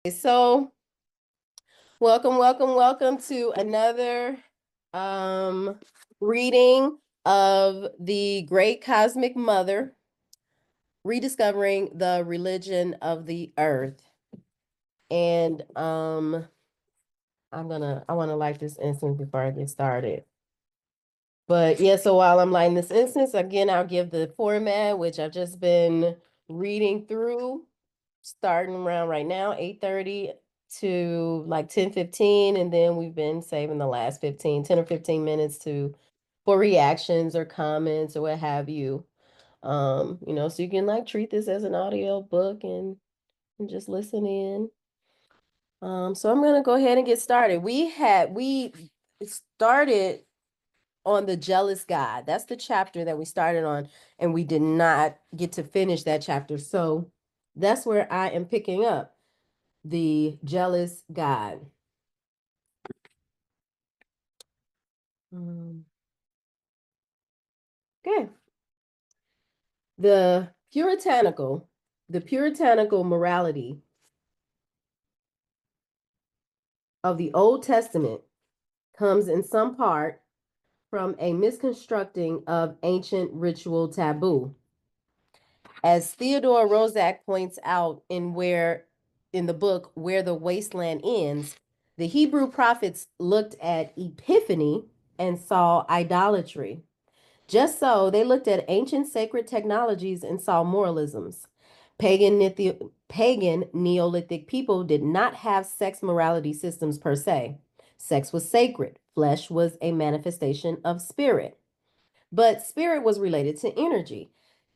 So welcome to another um reading of the Great Cosmic Mother, Rediscovering the Religion of the Earth. And I want to light this incense before I get started. But yeah, so while I'm lighting this incense, again, I'll give the format, which I've just been reading through, starting around right now, 8:30 to like 10:15. And then we've been saving the last 10 or 15 minutes for reactions or comments or what have you. So you can like treat this as an audio book and just listen in. So I'm gonna go ahead and get started. We started on the jealous God. That's the chapter that we started on, and we did not get to finish that chapter. So that's where I am picking up the jealous God. Okay. The the puritanical morality of the Old Testament comes in some part from a misconstructing of ancient ritual taboo. As Theodore Roszak points out in the book Where the Wasteland Ends, the Hebrew prophets looked at epiphany and saw idolatry. Just so, they looked at ancient sacred technologies and saw moralisms. Pagan Neolithic people did not have sex morality systems per se. Sex was sacred. Flesh was a manifestation of spirit. But spirit was related to energy,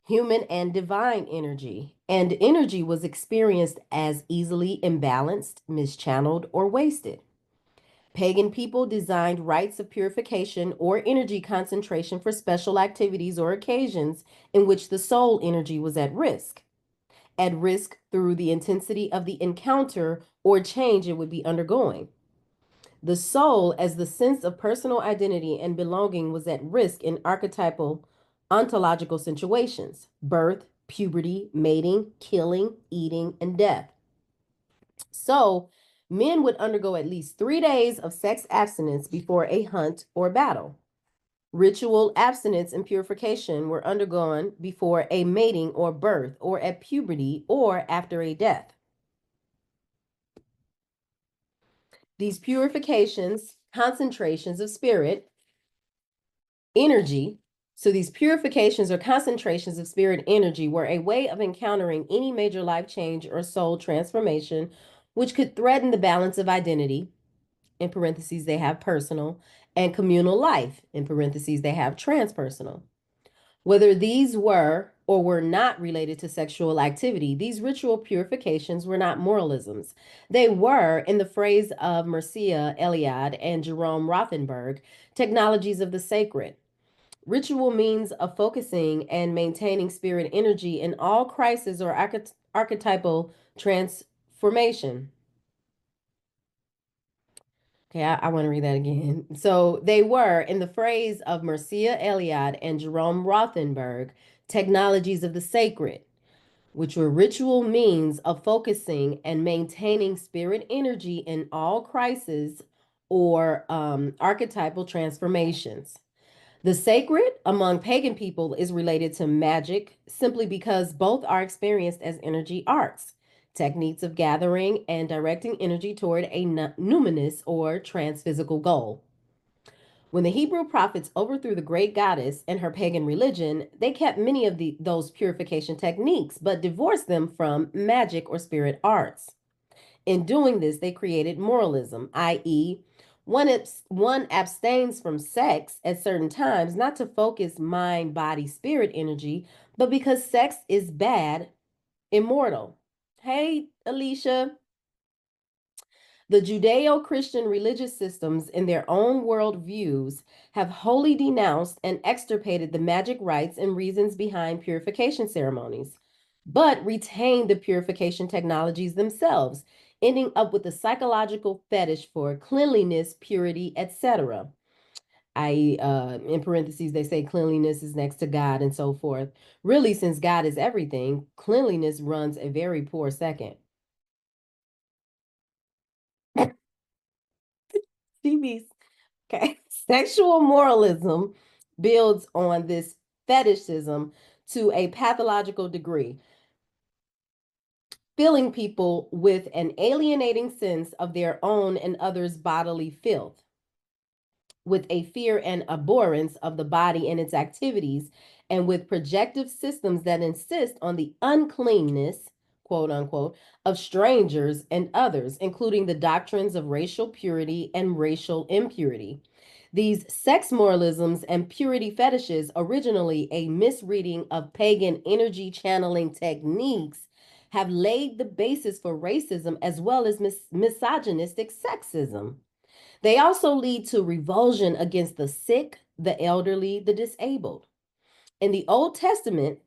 human and divine energy, and energy was experienced as easily imbalanced, mischanneled, or wasted. Pagan people designed rites of purification or energy concentration for special activities or occasions in which the soul energy was at risk through the intensity of the encounter or change it would be undergoing. The soul, as the sense of personal identity and belonging, was at risk in archetypal ontological situations: birth, puberty, mating, killing, eating, and death. So, men would undergo at least 3 days of sex abstinence before a hunt or battle. Ritual abstinence and purification were undergone before a mating or birth, or at puberty, or after a death. These purifications, concentrations of spirit, energy, so these purifications or concentrations of spirit energy were a way of encountering any major life change or soul transformation which could threaten the balance of identity, in parentheses, they have personal, and communal life, in parentheses, they have transpersonal. Whether these were or were not related to sexual activity, these ritual purifications were not moralisms. They were, in the phrase of Mircea Eliade and Jerome Rothenberg, technologies of the sacred. Ritual means of focusing and maintaining spirit energy in all crisis or archetypal transformation. Okay, I want to read that again. So they were, in the phrase of Mircea Eliade and Jerome Rothenberg, technologies of the sacred, which were ritual means of focusing and maintaining spirit energy in all crises or archetypal transformations. The sacred among pagan people is related to magic simply because both are experienced as energy arts, techniques of gathering and directing energy toward a numinous or transphysical goal. When the Hebrew prophets overthrew the great goddess and her pagan religion, they kept many of those purification techniques, but divorced them from magic or spirit arts. In doing this, they created moralism, i.e., one abstains from sex at certain times, not to focus mind, body, spirit energy, but because sex is bad, immoral. Hey, Alicia. The Judeo Christian religious systems, in their own world views, have wholly denounced and extirpated the magic rites and reasons behind purification ceremonies, but retained the purification technologies themselves, ending up with a psychological fetish for cleanliness, purity, etc. In parentheses, they say cleanliness is next to God and so forth. Really, since God is everything, cleanliness runs a very poor second. TVs. Okay. Sexual moralism builds on this fetishism to a pathological degree, filling people with an alienating sense of their own and others' bodily filth, with a fear and abhorrence of the body and its activities, and with projective systems that insist on the uncleanness, quote unquote, of strangers and others, including the doctrines of racial purity and racial impurity. These sex moralisms and purity fetishes, originally a misreading of pagan energy channeling techniques, have laid the basis for racism as well as misogynistic sexism. They also lead to revulsion against the sick, the elderly, the disabled. In the Old Testament,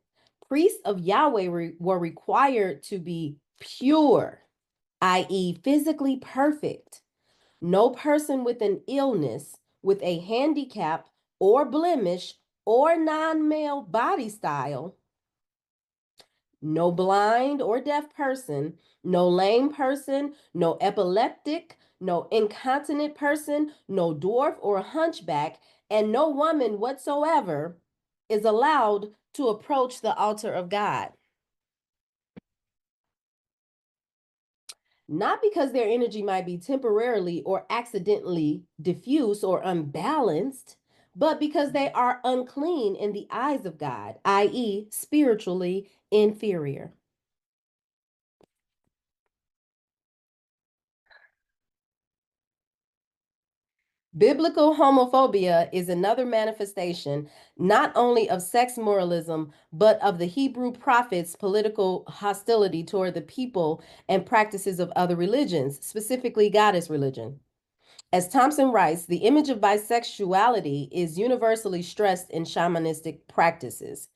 priests of Yahweh were required to be pure, i.e., physically perfect. No person with an illness, with a handicap or blemish or non male body style, no blind or deaf person, no lame person, no epileptic, no incontinent person, no dwarf or hunchback, and no woman whatsoever is allowed to approach the altar of God. Not because their energy might be temporarily or accidentally diffuse or unbalanced, but because they are unclean in the eyes of God, i.e., spiritually inferior. Biblical homophobia is another manifestation not only of sex moralism, but of the Hebrew prophets' political hostility toward the people and practices of other religions, specifically goddess religion. As Thompson writes, the image of bisexuality is universally stressed in shamanistic practices.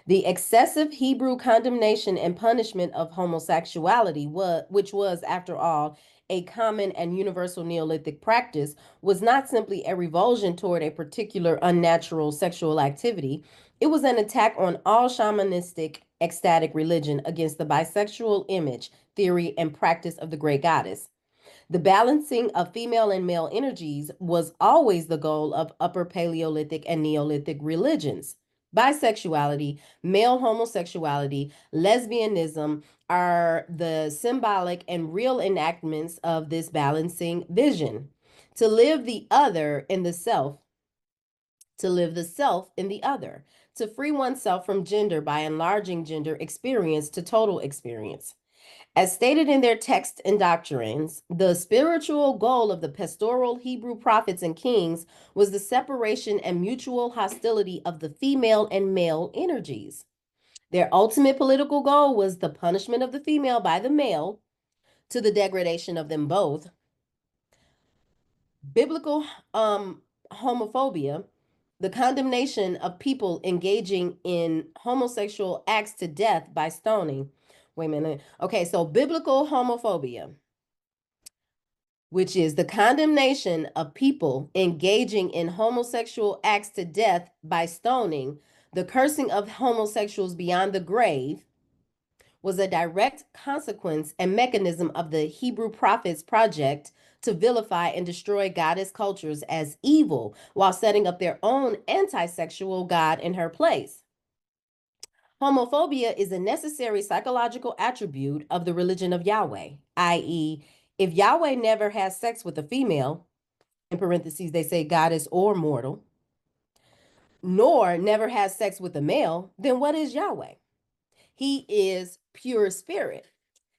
The excessive Hebrew condemnation and punishment of homosexuality, which was, after all, a common and universal Neolithic practice, was not simply a revulsion toward a particular unnatural sexual activity. It was an attack on all shamanistic ecstatic religion against the bisexual image, theory, and practice of the great goddess. The balancing of female and male energies was always the goal of Upper Paleolithic and Neolithic religions. Bisexuality, male homosexuality, lesbianism are the symbolic and real enactments of this balancing vision. To live the other in the self, to live the self in the other, to free oneself from gender by enlarging gender experience to total experience. As stated in their texts and doctrines, the spiritual goal of the pastoral Hebrew prophets and kings was the separation and mutual hostility of the female and male energies. Their ultimate political goal was the punishment of the female by the male to the degradation of them both. Biblical homophobia, the condemnation of people engaging in homosexual acts to death by stoning. Wait a minute. Okay, so biblical homophobia, which is the condemnation of people engaging in homosexual acts to death by stoning, the cursing of homosexuals beyond the grave, was a direct consequence and mechanism of the Hebrew prophets' project to vilify and destroy goddess cultures as evil while setting up their own anti sexual God in her place. Homophobia is a necessary psychological attribute of the religion of Yahweh, i.e., if Yahweh never has sex with a female, in parentheses, they say goddess or mortal, nor never has sex with a male, then what is Yahweh? He is pure spirit.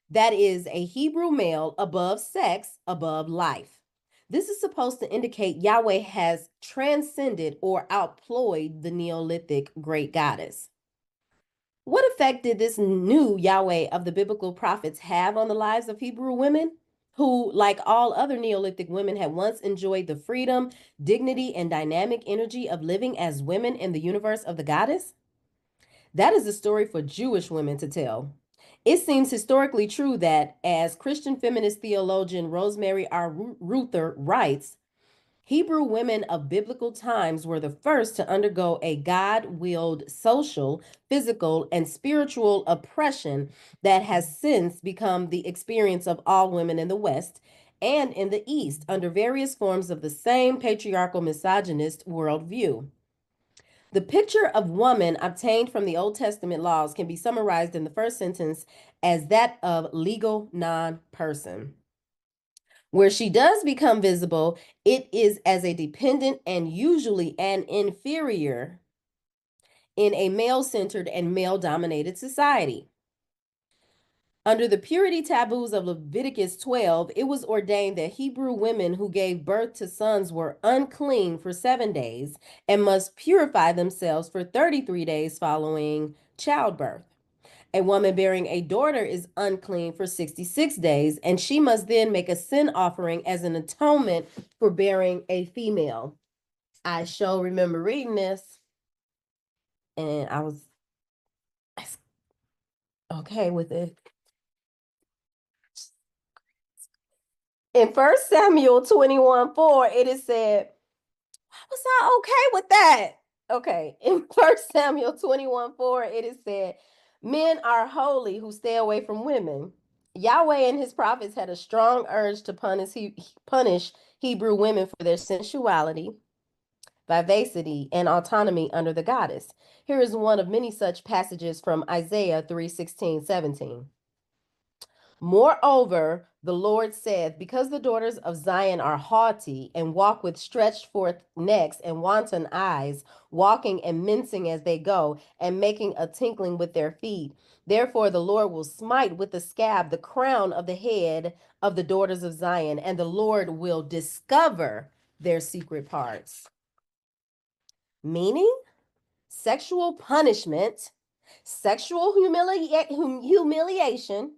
That is a Hebrew male above sex, above life. This is supposed to indicate Yahweh has transcended or outployed the Neolithic great goddess. What effect did this new Yahweh of the biblical prophets have on the lives of Hebrew women, who, like all other Neolithic women, had once enjoyed the freedom, dignity, and dynamic energy of living as women in the universe of the goddess? That is a story for Jewish women to tell. It seems historically true that, as Christian feminist theologian Rosemary R. Ruther writes, Hebrew women of biblical times were the first to undergo a God willed social, physical, and spiritual oppression that has since become the experience of all women in the West and in the East under various forms of the same patriarchal misogynist worldview. The picture of woman obtained from the Old Testament laws can be summarized in the first sentence as that of legal non person. Where she does become visible, it is as a dependent and usually an inferior in a male centered and male dominated society. Under the purity taboos of Leviticus 12, it was ordained that Hebrew women who gave birth to sons were unclean for 7 days and must purify themselves for 33 days following childbirth. A woman bearing a daughter is unclean for 66 days, and she must then make a sin offering as an atonement for bearing a female. I sure remember reading this, and I was okay with it. In 1 Samuel 21:4, it is said, "Why was I okay with that?" Okay, in 1 Samuel 21:4, it is said, "Men are holy who stay away from women." Yahweh and his prophets had a strong urge to punish Hebrew women for their sensuality, vivacity, and autonomy under the goddess. Here is one of many such passages from Isaiah 3:16-17. Moreover, the Lord saith, because the daughters of Zion are haughty and walk with stretched forth necks and wanton eyes, walking and mincing as they go, and making a tinkling with their feet. Therefore, the Lord will smite with the scab the crown of the head of the daughters of Zion, and the Lord will discover their secret parts. Meaning, sexual punishment, sexual humiliation.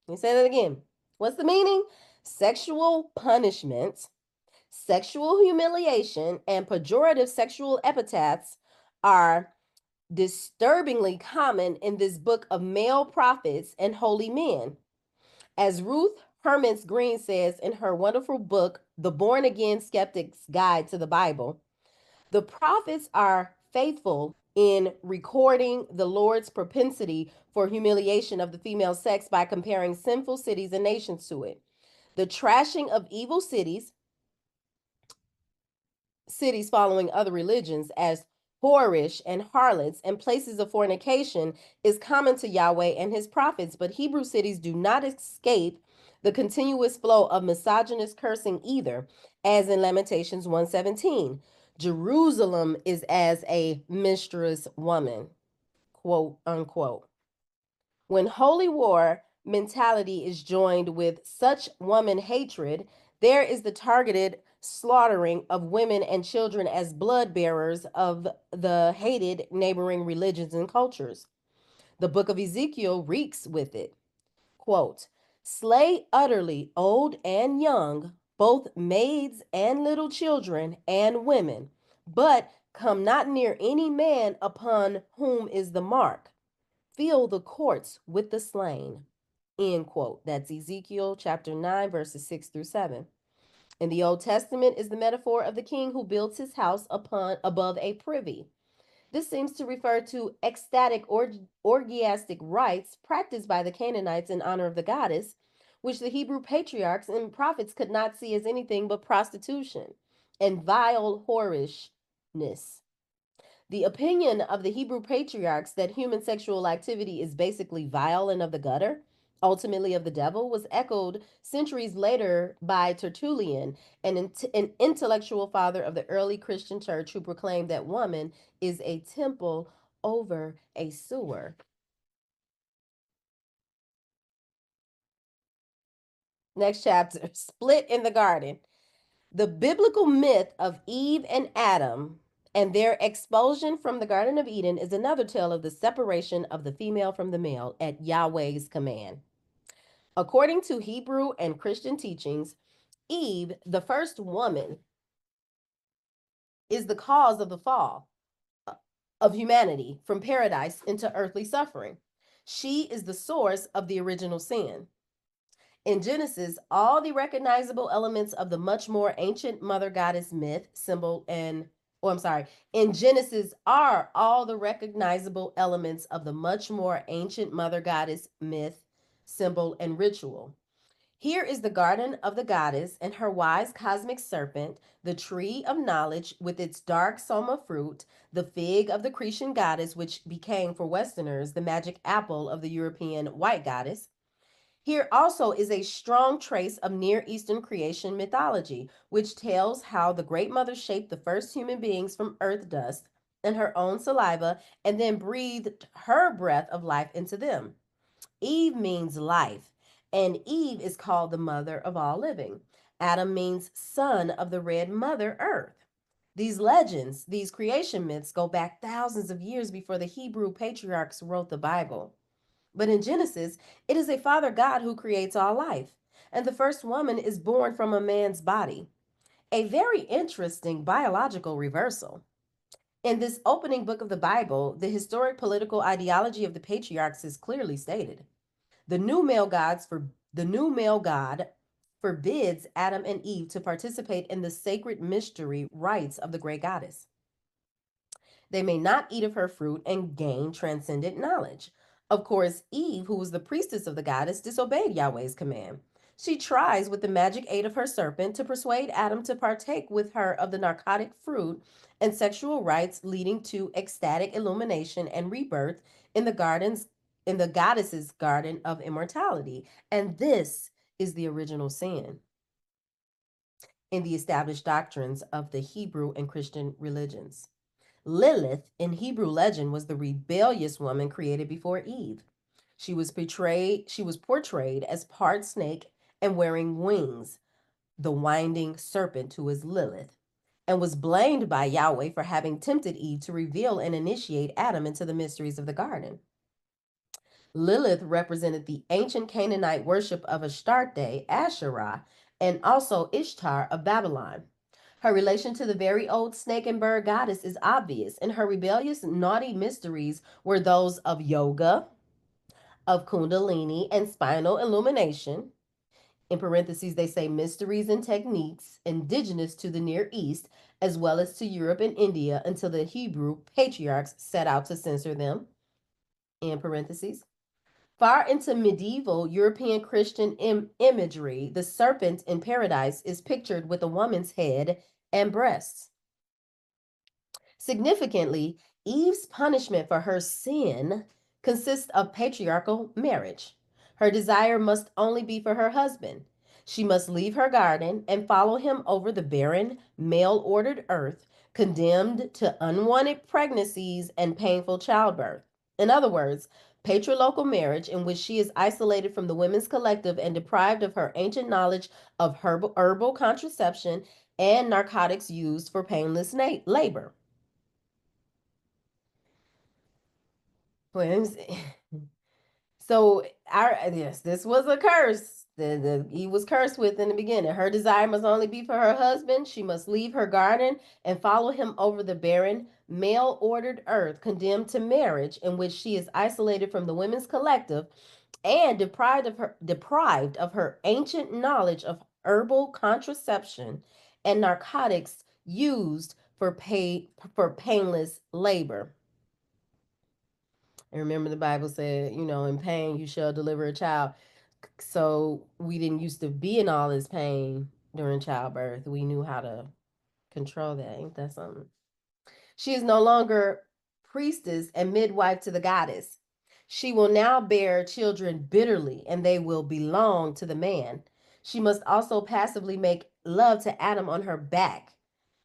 Let me say that again. What's the meaning? Sexual punishment, sexual humiliation, and pejorative sexual epithets are disturbingly common in this book of male prophets and holy men. As Ruth Hermans Green says in her wonderful book, The Born Again Skeptic's Guide to the Bible, the prophets are faithful in recording the Lord's propensity for humiliation of the female sex by comparing sinful cities and nations to it. The trashing of evil cities following other religions as whorish and harlots and places of fornication is common to Yahweh and his prophets, but Hebrew cities do not escape the continuous flow of misogynist cursing either, as in Lamentations 1:17. Jerusalem is as a mistress woman, quote unquote. When holy war mentality is joined with such woman hatred, there is the targeted slaughtering of women and children as blood bearers of the hated neighboring religions and cultures. The book of Ezekiel reeks with it. Quote, slay utterly old and young, both maids and little children and women, but come not near any man upon whom is the mark. Fill the courts with the slain. End quote. That's Ezekiel chapter 9, verses 6-7. In the Old Testament is the metaphor of the king who builds his house above a privy. This seems to refer to ecstatic orgiastic rites practiced by the Canaanites in honor of the goddess, which the Hebrew patriarchs and prophets could not see as anything but prostitution and vile whorishness. The opinion of the Hebrew patriarchs that human sexual activity is basically vile and of the gutter, ultimately of the devil, was echoed centuries later by Tertullian, an intellectual father of the early Christian church who proclaimed that woman is a temple over a sewer. Next chapter, split in the garden. The biblical myth of Eve and Adam and their expulsion from the Garden of Eden is another tale of the separation of the female from the male at Yahweh's command. According to Hebrew and Christian teachings, Eve, the first woman, is the cause of the fall of humanity from paradise into earthly suffering. She is the source of the original sin. In Genesis, all the recognizable elements of the much more ancient mother goddess myth, symbol, and in Genesis are all the recognizable elements of the much more ancient mother goddess myth, symbol, and ritual. Here is the garden of the goddess and her wise cosmic serpent, the tree of knowledge with its dark soma fruit, the fig of the Cretan goddess, which became for Westerners the magic apple of the European white goddess. Here also is a strong trace of Near Eastern creation mythology, which tells how the Great Mother shaped the first human beings from earth dust and her own saliva and then breathed her breath of life into them. Eve means life, and Eve is called the mother of all living. Adam means son of the red mother, Earth. These legends, these creation myths, go back thousands of years before the Hebrew patriarchs wrote the Bible. But in Genesis, it is a Father God who creates all life, and the first woman is born from a man's body. A very interesting biological reversal. In this opening book of the Bible, the historic political ideology of the patriarchs is clearly stated. The new male gods for the new male god forbids Adam and Eve to participate in the sacred mystery rites of the great goddess. They may not eat of her fruit and gain transcendent knowledge. Of course, Eve, who was the priestess of the goddess, disobeyed Yahweh's command. She tries, with the magic aid of her serpent, to persuade Adam to partake with her of the narcotic fruit and sexual rites, leading to ecstatic illumination and rebirth in the goddess's garden of immortality. And this is the original sin in the established doctrines of the Hebrew and Christian religions. Lilith in Hebrew legend was the rebellious woman created before Eve. She was portrayed as part snake and wearing wings, the winding serpent who is Lilith, and was blamed by Yahweh for having tempted Eve to reveal and initiate Adam into the mysteries of the garden. Lilith represented the ancient Canaanite worship of Astarte, Asherah, and also Ishtar of Babylon. Her relation to the very old snake and bird goddess is obvious, and her rebellious, naughty mysteries were those of yoga, of kundalini, and spinal illumination. In parentheses, they say mysteries and techniques indigenous to the Near East, as well as to Europe and India, until the Hebrew patriarchs set out to censor them. In parentheses. Far into medieval European Christian imagery, the serpent in paradise is pictured with a woman's head and breasts. Significantly, Eve's punishment for her sin consists of patriarchal marriage. Her desire must only be for her husband. She must leave her garden and follow him over the barren, male ordered earth, condemned to unwanted pregnancies and painful childbirth. In other words, patrilocal marriage, in which she is isolated from the women's collective and deprived of her ancient knowledge of herbal contraception and narcotics used for painless labor. Well, so our yes, this was a curse. He was cursed with in the beginning. Her desire must only be for her husband. She must leave her garden and follow him over the barren, male-ordered earth, condemned to marriage, in which she is isolated from the women's collective and deprived of her ancient knowledge of herbal contraception and narcotics used for painless labor. And remember, the Bible said, in pain you shall deliver a child. So we didn't used to be in all this pain during childbirth. We knew how to control that. Ain't that something? She is no longer priestess and midwife to the goddess. She will now bear children bitterly, and they will belong to the man. She must also passively make love to Adam on her back,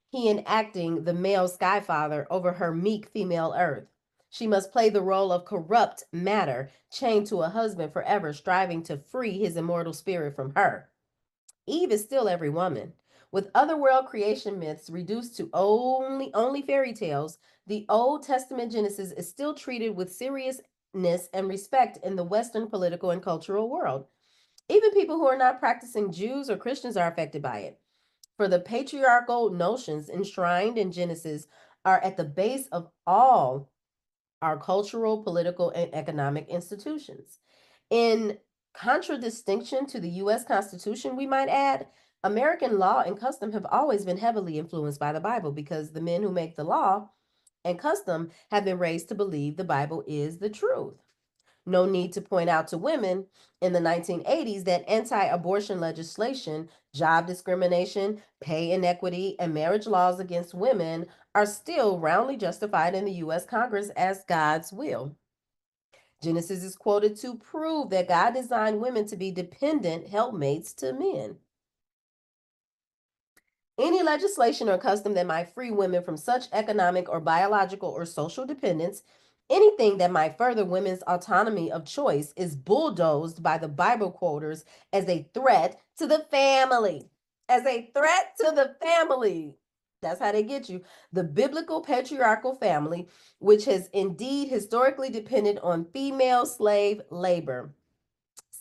he enacting the male skyfather over her meek female earth. She must play the role of corrupt matter, chained to a husband forever, striving to free his immortal spirit from her. Eve is still every woman. With otherworld creation myths reduced to only fairy tales, the Old Testament Genesis is still treated with seriousness and respect in the Western political and cultural world. Even people who are not practicing Jews or Christians are affected by it. For the patriarchal notions enshrined in Genesis are at the base of all our cultural, political, and economic institutions. In contradistinction to the U.S. Constitution, we might add, American law and custom have always been heavily influenced by the Bible because the men who make the law and custom have been raised to believe the Bible is the truth. No need to point out to women in the 1980s that anti abortion legislation, job discrimination, pay inequity, and marriage laws against women are still roundly justified in the U.S. Congress as God's will. Genesis is quoted to prove that God designed women to be dependent helpmates to men. Any legislation or custom that might free women from such economic or biological or social dependence, anything that might further women's autonomy of choice, is bulldozed by the Bible quoters as a threat to the family. As a threat to the family. That's how they get you. The biblical patriarchal family, which has indeed historically depended on female slave labor.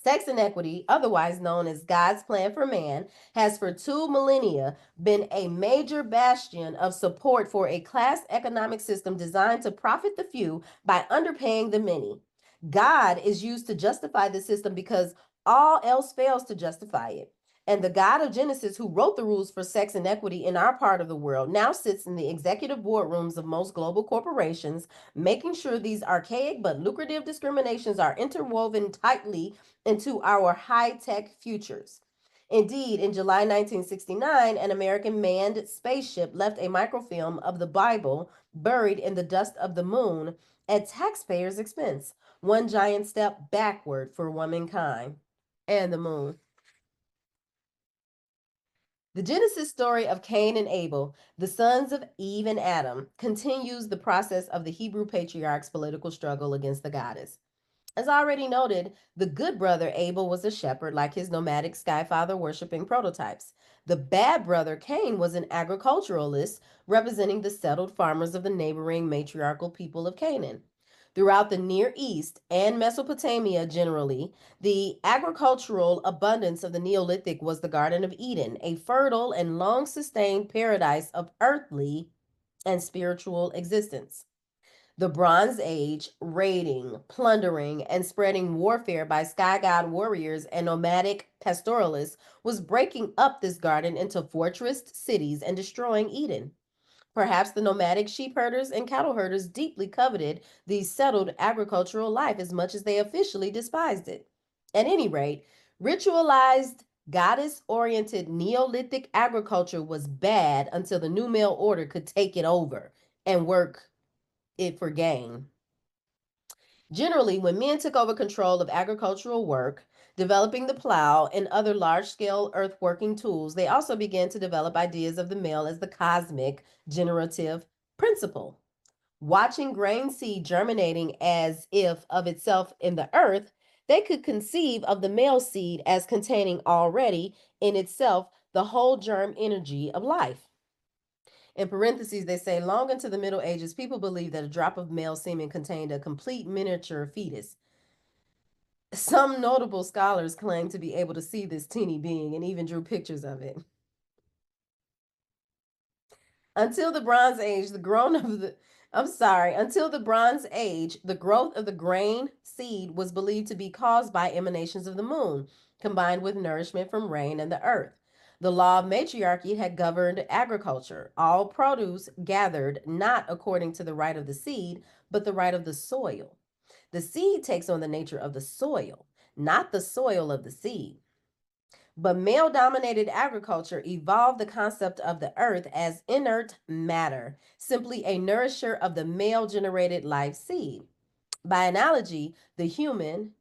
Sex inequity, otherwise known as God's plan for man, has for 2 millennia been a major bastion of support for a class economic system designed to profit the few by underpaying the many. God is used to justify the system because all else fails to justify it. And the God of Genesis, who wrote the rules for sex inequity in our part of the world, now sits in the executive boardrooms of most global corporations, making sure these archaic but lucrative discriminations are interwoven tightly into our high tech futures. Indeed, in July 1969, an American manned spaceship left a microfilm of the Bible buried in the dust of the moon at taxpayers' expense. One giant step backward for womankind and the moon. The Genesis story of Cain and Abel, the sons of Eve and Adam, continues the process of the Hebrew patriarch's political struggle against the goddess. As already noted, the good brother Abel was a shepherd like his nomadic skyfather worshiping prototypes. The bad brother Cain was an agriculturalist representing the settled farmers of the neighboring matriarchal people of Canaan. Throughout the Near East and Mesopotamia generally, the agricultural abundance of the Neolithic was the Garden of Eden, a fertile and long sustained paradise of earthly and spiritual existence. The Bronze Age, raiding, plundering, and spreading warfare by sky god warriors and nomadic pastoralists was breaking up this garden into fortressed cities and destroying Eden. Perhaps the nomadic sheep herders and cattle herders deeply coveted the settled agricultural life as much as they officially despised it. At any rate, ritualized, goddess oriented Neolithic agriculture was bad until the new male order could take it over and work it for gain. Generally, when men took over control of agricultural work, developing the plow and other large scale earth working tools, they also began to develop ideas of the male as the cosmic generative principle. Watching grain seed germinating as if of itself in the earth, they could conceive of the male seed as containing already in itself the whole germ energy of life. In parentheses, they say long into the Middle Ages, people believed that a drop of male semen contained a complete miniature fetus. Some notable scholars claim to be able to see this teeny being and even drew pictures of it. Until the Bronze Age, the grown of the I'm sorry, until the Bronze Age, the growth of the grain seed was believed to be caused by emanations of the moon, combined with nourishment from rain and the earth. The law of matriarchy had governed agriculture. All produce gathered not according to the right of the seed, but the right of the soil. The seed takes on the nature of the soil, not the soil of the seed. But male dominated agriculture evolved the concept of the earth as inert matter, simply a nourisher of the male generated life seed. By analogy, the human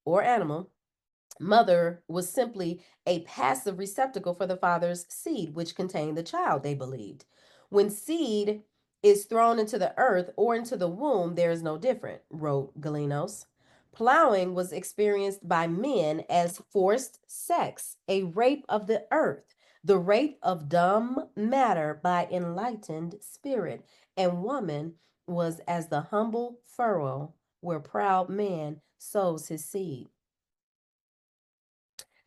or animal mother was simply a passive receptacle for the father's seed, which contained the child, they believed. When seed is thrown into the earth or into the womb, there is no different, wrote Galenos. Plowing was experienced by men as forced sex, a rape of the earth, the rape of dumb matter by enlightened spirit, and woman was as the humble furrow where proud man sows his seed.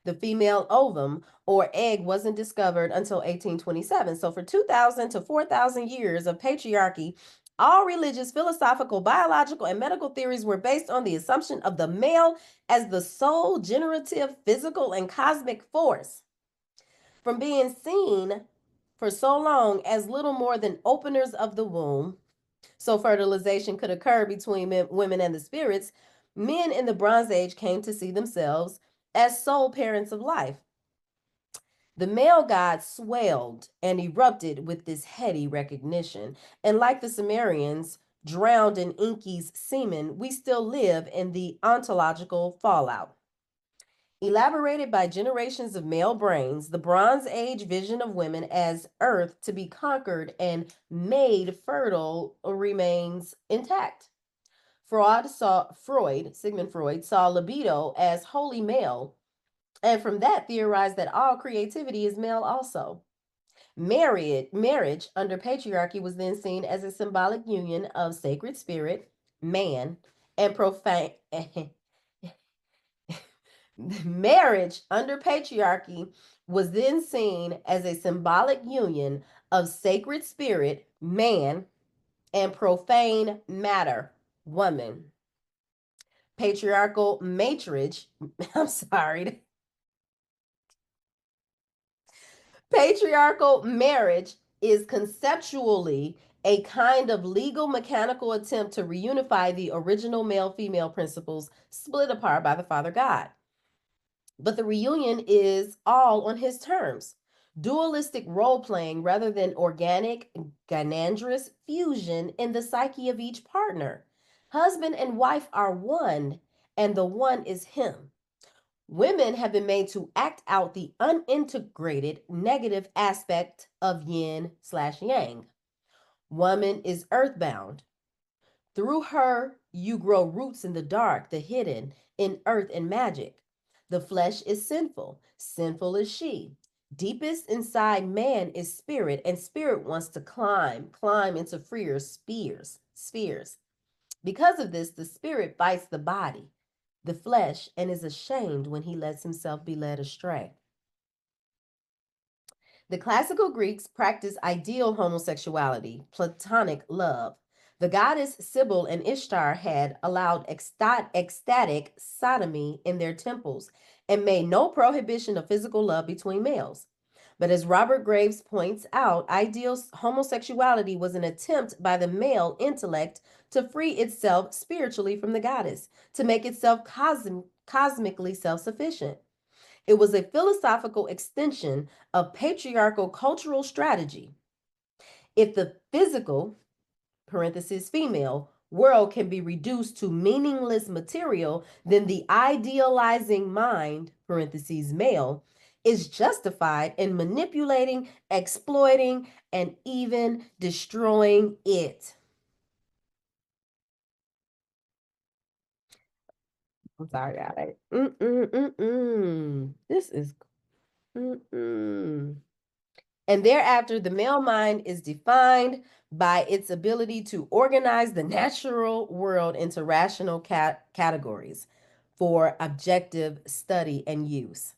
The female ovum or egg wasn't discovered until 1827. So, for 2,000 to 4,000 years of patriarchy, all religious, philosophical, biological, and medical theories were based on the assumption of the male as the sole generative, physical, and cosmic force. From being seen for so long as little more than openers of the womb, so fertilization could occur between women and the spirits, Men in the Bronze Age came to see themselves as sole parents of life. The male god swelled and erupted with this heady recognition, and like the Sumerians, drowned in Enki's semen, we still live in the ontological fallout. Elaborated by generations of male brains, the Bronze Age vision of women as earth to be conquered and made fertile remains intact. Sigmund Freud saw libido as wholly male, and from that theorized that all creativity is male also. Marriage under patriarchy was then seen as a symbolic union of sacred spirit, man, and profane. Marriage under patriarchy was then seen as a symbolic union of sacred spirit, man, and profane matter, woman. Patriarchal matrage, I'm sorry, patriarchal marriage is conceptually a kind of legal mechanical attempt to reunify the original male female principles split apart by the Father God. But the reunion is all on his terms. Dualistic role playing rather than organic, gynandrous fusion in the psyche of each partner. Husband and wife are one, and the one is him. Women have been made to act out the unintegrated negative aspect of yin/yang. Woman is earthbound. Through her, you grow roots in the dark, the hidden, in earth and magic. The flesh is sinful. Sinful is she. Deepest inside man is spirit, and spirit wants to climb into freer spheres. Because of this, the spirit fights the body, the flesh, and is ashamed when he lets himself be led astray. The classical Greeks practiced ideal homosexuality, platonic love. The goddess Sybil and Ishtar had allowed ecstatic sodomy in their temples and made no prohibition of physical love between males. But as Robert Graves points out, ideal homosexuality was an attempt by the male intellect to free itself spiritually from the goddess, to make itself cosmically self sufficient. It was a philosophical extension of patriarchal cultural strategy. If the physical, parenthesis female, world can be reduced to meaningless material, then the idealizing mind, parentheses male, is justified in manipulating, exploiting, and even destroying it. I'm sorry, guys. This is. Mm-mm. And thereafter, the male mind is defined by its ability to organize the natural world into rational categories for objective study and use.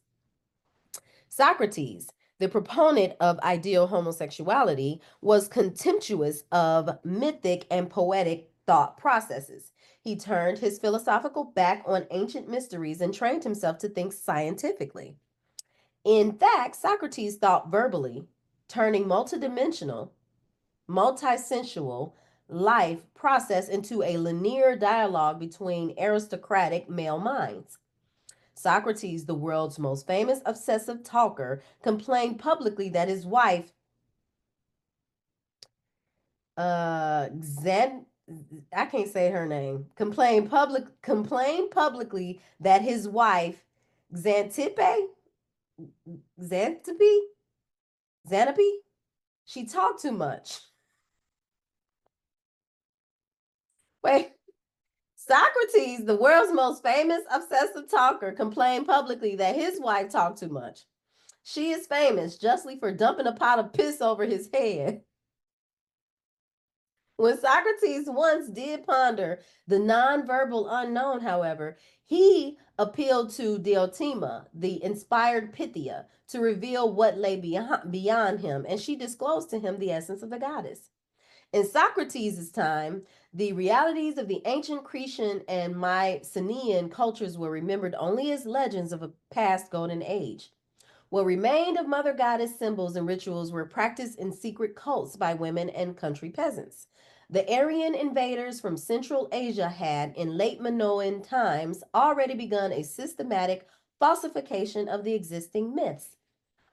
Socrates, the proponent of ideal homosexuality, was contemptuous of mythic and poetic thought processes. He turned his philosophical back on ancient mysteries and trained himself to think scientifically. In fact, Socrates thought verbally, turning multidimensional, multisensual life process into a linear dialogue between aristocratic male minds. Socrates, the world's most famous obsessive talker, complained publicly that his wife, Xan, I can't say her name, complained publicly that his wife, Xantippe, Xantippe, Xantippe, she talked too much. Wait, Socrates, the world's most famous obsessive talker, complained publicly that his wife talked too much. She is famous justly for dumping a pot of piss over his head. When Socrates once did ponder the nonverbal unknown, however, he appealed to Diotima, the inspired Pythia, to reveal what lay beyond him, and she disclosed to him the essence of the goddess. In Socrates' time, the realities of the ancient Cretan and Mycenaean cultures were remembered only as legends of a past golden age. What remained of Mother Goddess symbols and rituals were practiced in secret cults by women and country peasants. The Aryan invaders from Central Asia had, in late Minoan times, already begun a systematic falsification of the existing myths.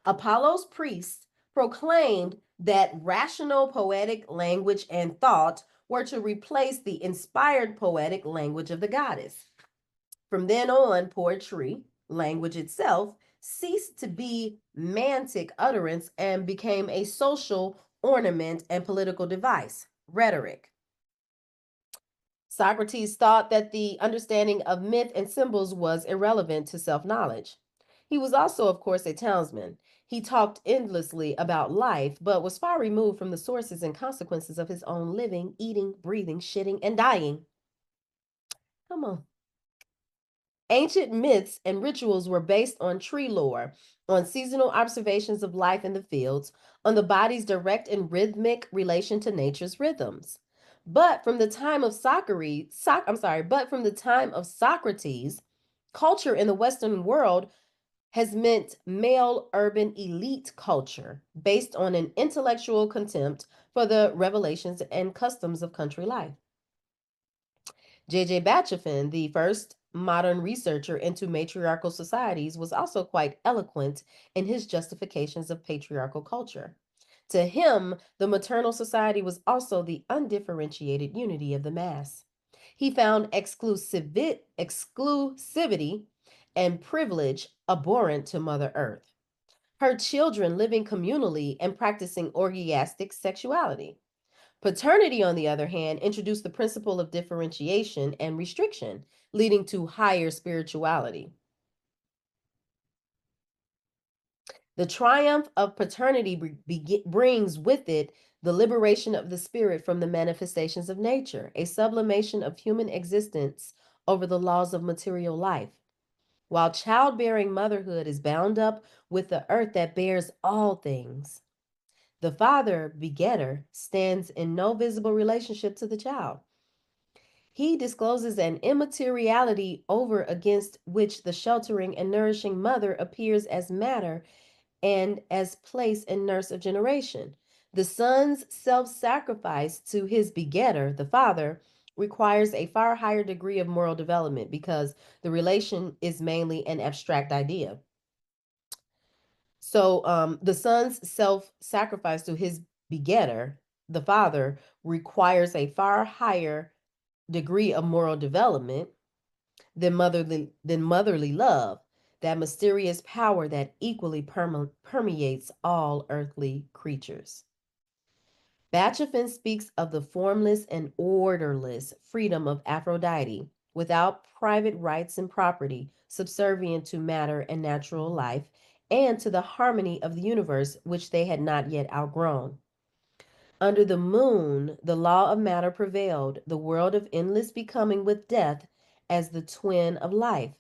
Apollo's priests proclaimed that rational poetic language and thought were to replace the inspired poetic language of the goddess. From then on, poetry, language itself, ceased to be mantic utterance and became a social ornament and political device, rhetoric. Socrates thought that the understanding of myth and symbols was irrelevant to self knowledge. He was also, of course, a townsman. He talked endlessly about life, but was far removed from the sources and consequences of his own living, eating, breathing, shitting, and dying. Come on. Ancient myths and rituals were based on tree lore, on seasonal observations of life in the fields, on the body's direct and rhythmic relation to nature's rhythms. But from the time of Socrates, culture in the Western world has meant male urban elite culture based on an intellectual contempt for the revelations and customs of country life. J.J. Bachafin, the first modern researcher into matriarchal societies, was also quite eloquent in his justifications of patriarchal culture. To him, the maternal society was also the undifferentiated unity of the mass. He found exclusivity and privilege abhorrent to Mother Earth, her children living communally and practicing orgiastic sexuality. Paternity, on the other hand, introduced the principle of differentiation and restriction, leading to higher spirituality. The triumph of paternity brings with it the liberation of the spirit from the manifestations of nature, a sublimation of human existence over the laws of material life. While childbearing motherhood is bound up with the earth that bears all things, the father, begetter, stands in no visible relationship to the child. He discloses an immateriality over against which the sheltering and nourishing mother appears as matter and as place and nurse of generation. The son's self sacrifice to his begetter, the father, requires a far higher degree of moral development because the relation is mainly an abstract idea. So the son's self sacrifice to his begetter, the father, requires a far higher degree of moral development than motherly love, that mysterious power that equally permeates all earthly creatures. Bachafin speaks of the formless and orderless freedom of Aphrodite, without private rights and property, subservient to matter and natural life, and to the harmony of the universe which they had not yet outgrown. Under the moon, the law of matter prevailed, the world of endless becoming with death as the twin of life.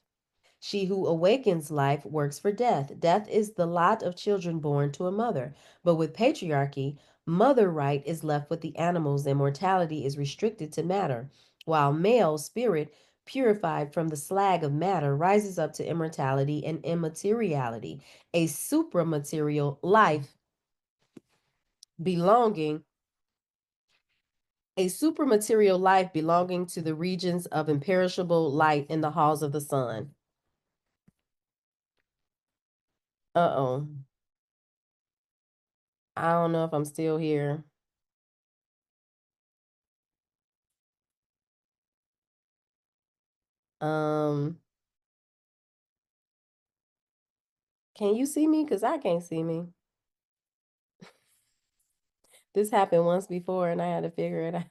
She who awakens life works for death. Death is the lot of children born to a mother. But with patriarchy, mother right is left with the animals and mortality is restricted to matter, while male spirit, purified from the slag of matter, rises up to immortality and immateriality, a supramaterial life belonging a supermaterial life belonging to the regions of imperishable light in the halls of the sun. Uh-oh. I don't know if I'm still here. Um, can you see me? Because I can't see me. This happened once before and I had to figure it out.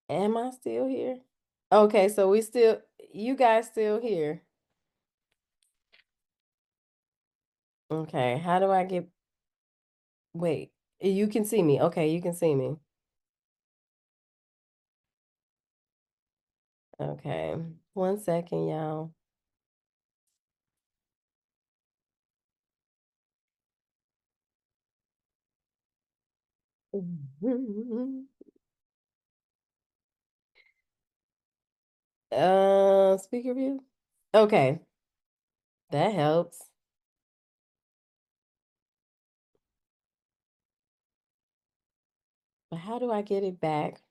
Am I still here? Okay, so you guys still here. Okay, how do I wait, you can see me. Okay, you can see me. Okay, 1 second, y'all. Speaker view. Okay, that helps. But how do I get it back?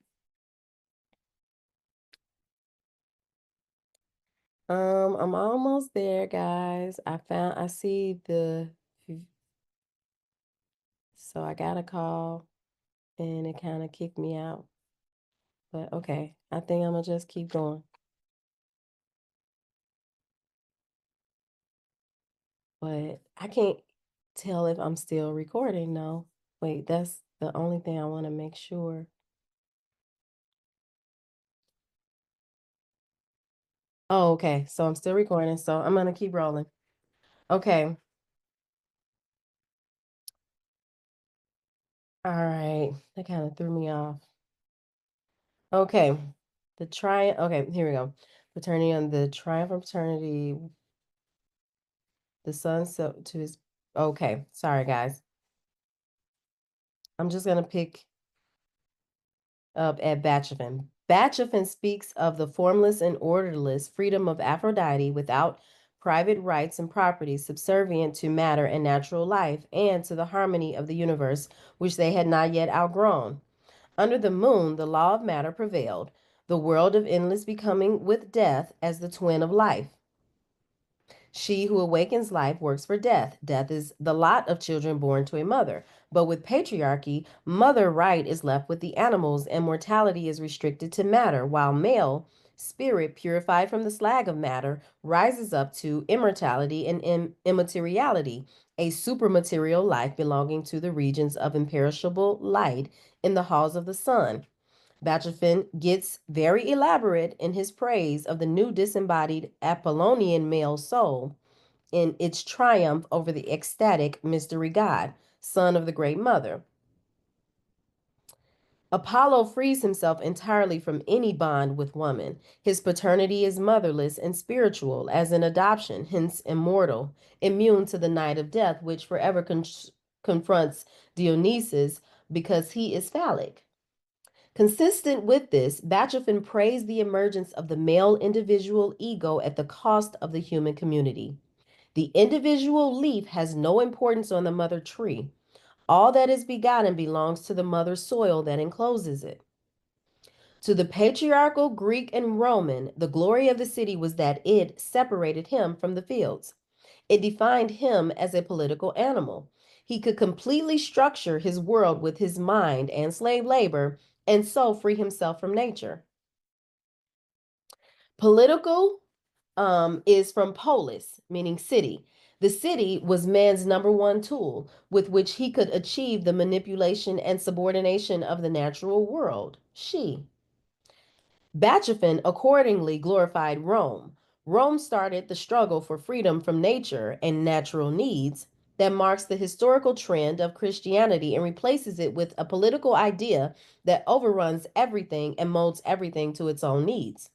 I'm almost there, guys. I see so I got a call and it kind of kicked me out. But okay, I think I'm gonna just keep going. But I can't tell if I'm still recording. No. Wait, that's the only thing I want to make sure. Oh, okay. So I'm still recording. So I'm gonna keep rolling. Okay. All right. That kind of threw me off. Okay. Okay, here we go. Paternity on the triumph of paternity, the son so to his okay. Sorry, guys. I'm just gonna pick up at Bachofen. Bachofen speaks of the formless and orderless freedom of Aphrodite without private rights and property subservient to matter and natural life, and to the harmony of the universe, which they had not yet outgrown. Under the moon, the law of matter prevailed, the world of endless becoming with death as the twin of life. She who awakens life works for death. Death is the lot of children born to a mother. But with patriarchy, mother right is left with the animals and mortality is restricted to matter, while male, spirit purified from the slag of matter, rises up to immortality and immateriality, a supermaterial life belonging to the regions of imperishable light in the halls of the sun. Bachafin gets very elaborate in his praise of the new disembodied Apollonian male soul in its triumph over the ecstatic mystery god, son of the great mother. Apollo frees himself entirely from any bond with woman. His paternity is motherless and spiritual, as in adoption, hence immortal, immune to the night of death, which forever confronts Dionysus because he is phallic. Consistent with this, Bachafin praised the emergence of the male individual ego at the cost of the human community. The individual leaf has no importance on the mother tree. All that is begotten belongs to the mother soil that encloses it. To the patriarchal Greek and Roman, the glory of the city was that it separated him from the fields. It defined him as a political animal. He could completely structure his world with his mind and slave labor, and so free himself from nature. Political is from polis, meaning city. The city was man's number one tool with which he could achieve the manipulation and subordination of the natural world. She. Bachafin accordingly glorified Rome. Rome started the struggle for freedom from nature and natural needs that marks the historical trend of Christianity and replaces it with a political idea that overruns everything and molds everything to its own needs.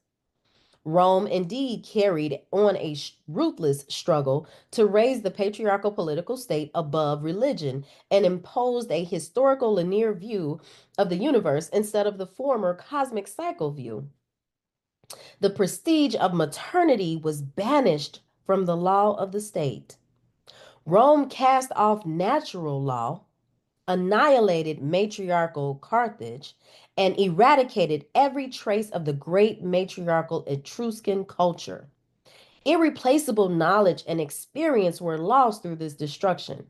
Rome indeed carried on a ruthless struggle to raise the patriarchal political state above religion and imposed a historical linear view of the universe instead of the former cosmic cycle view. The prestige of maternity was banished from the law of the state. Rome cast off natural law, annihilated matriarchal Carthage, and eradicated every trace of the great matriarchal Etruscan culture. Irreplaceable knowledge and experience were lost through this destruction.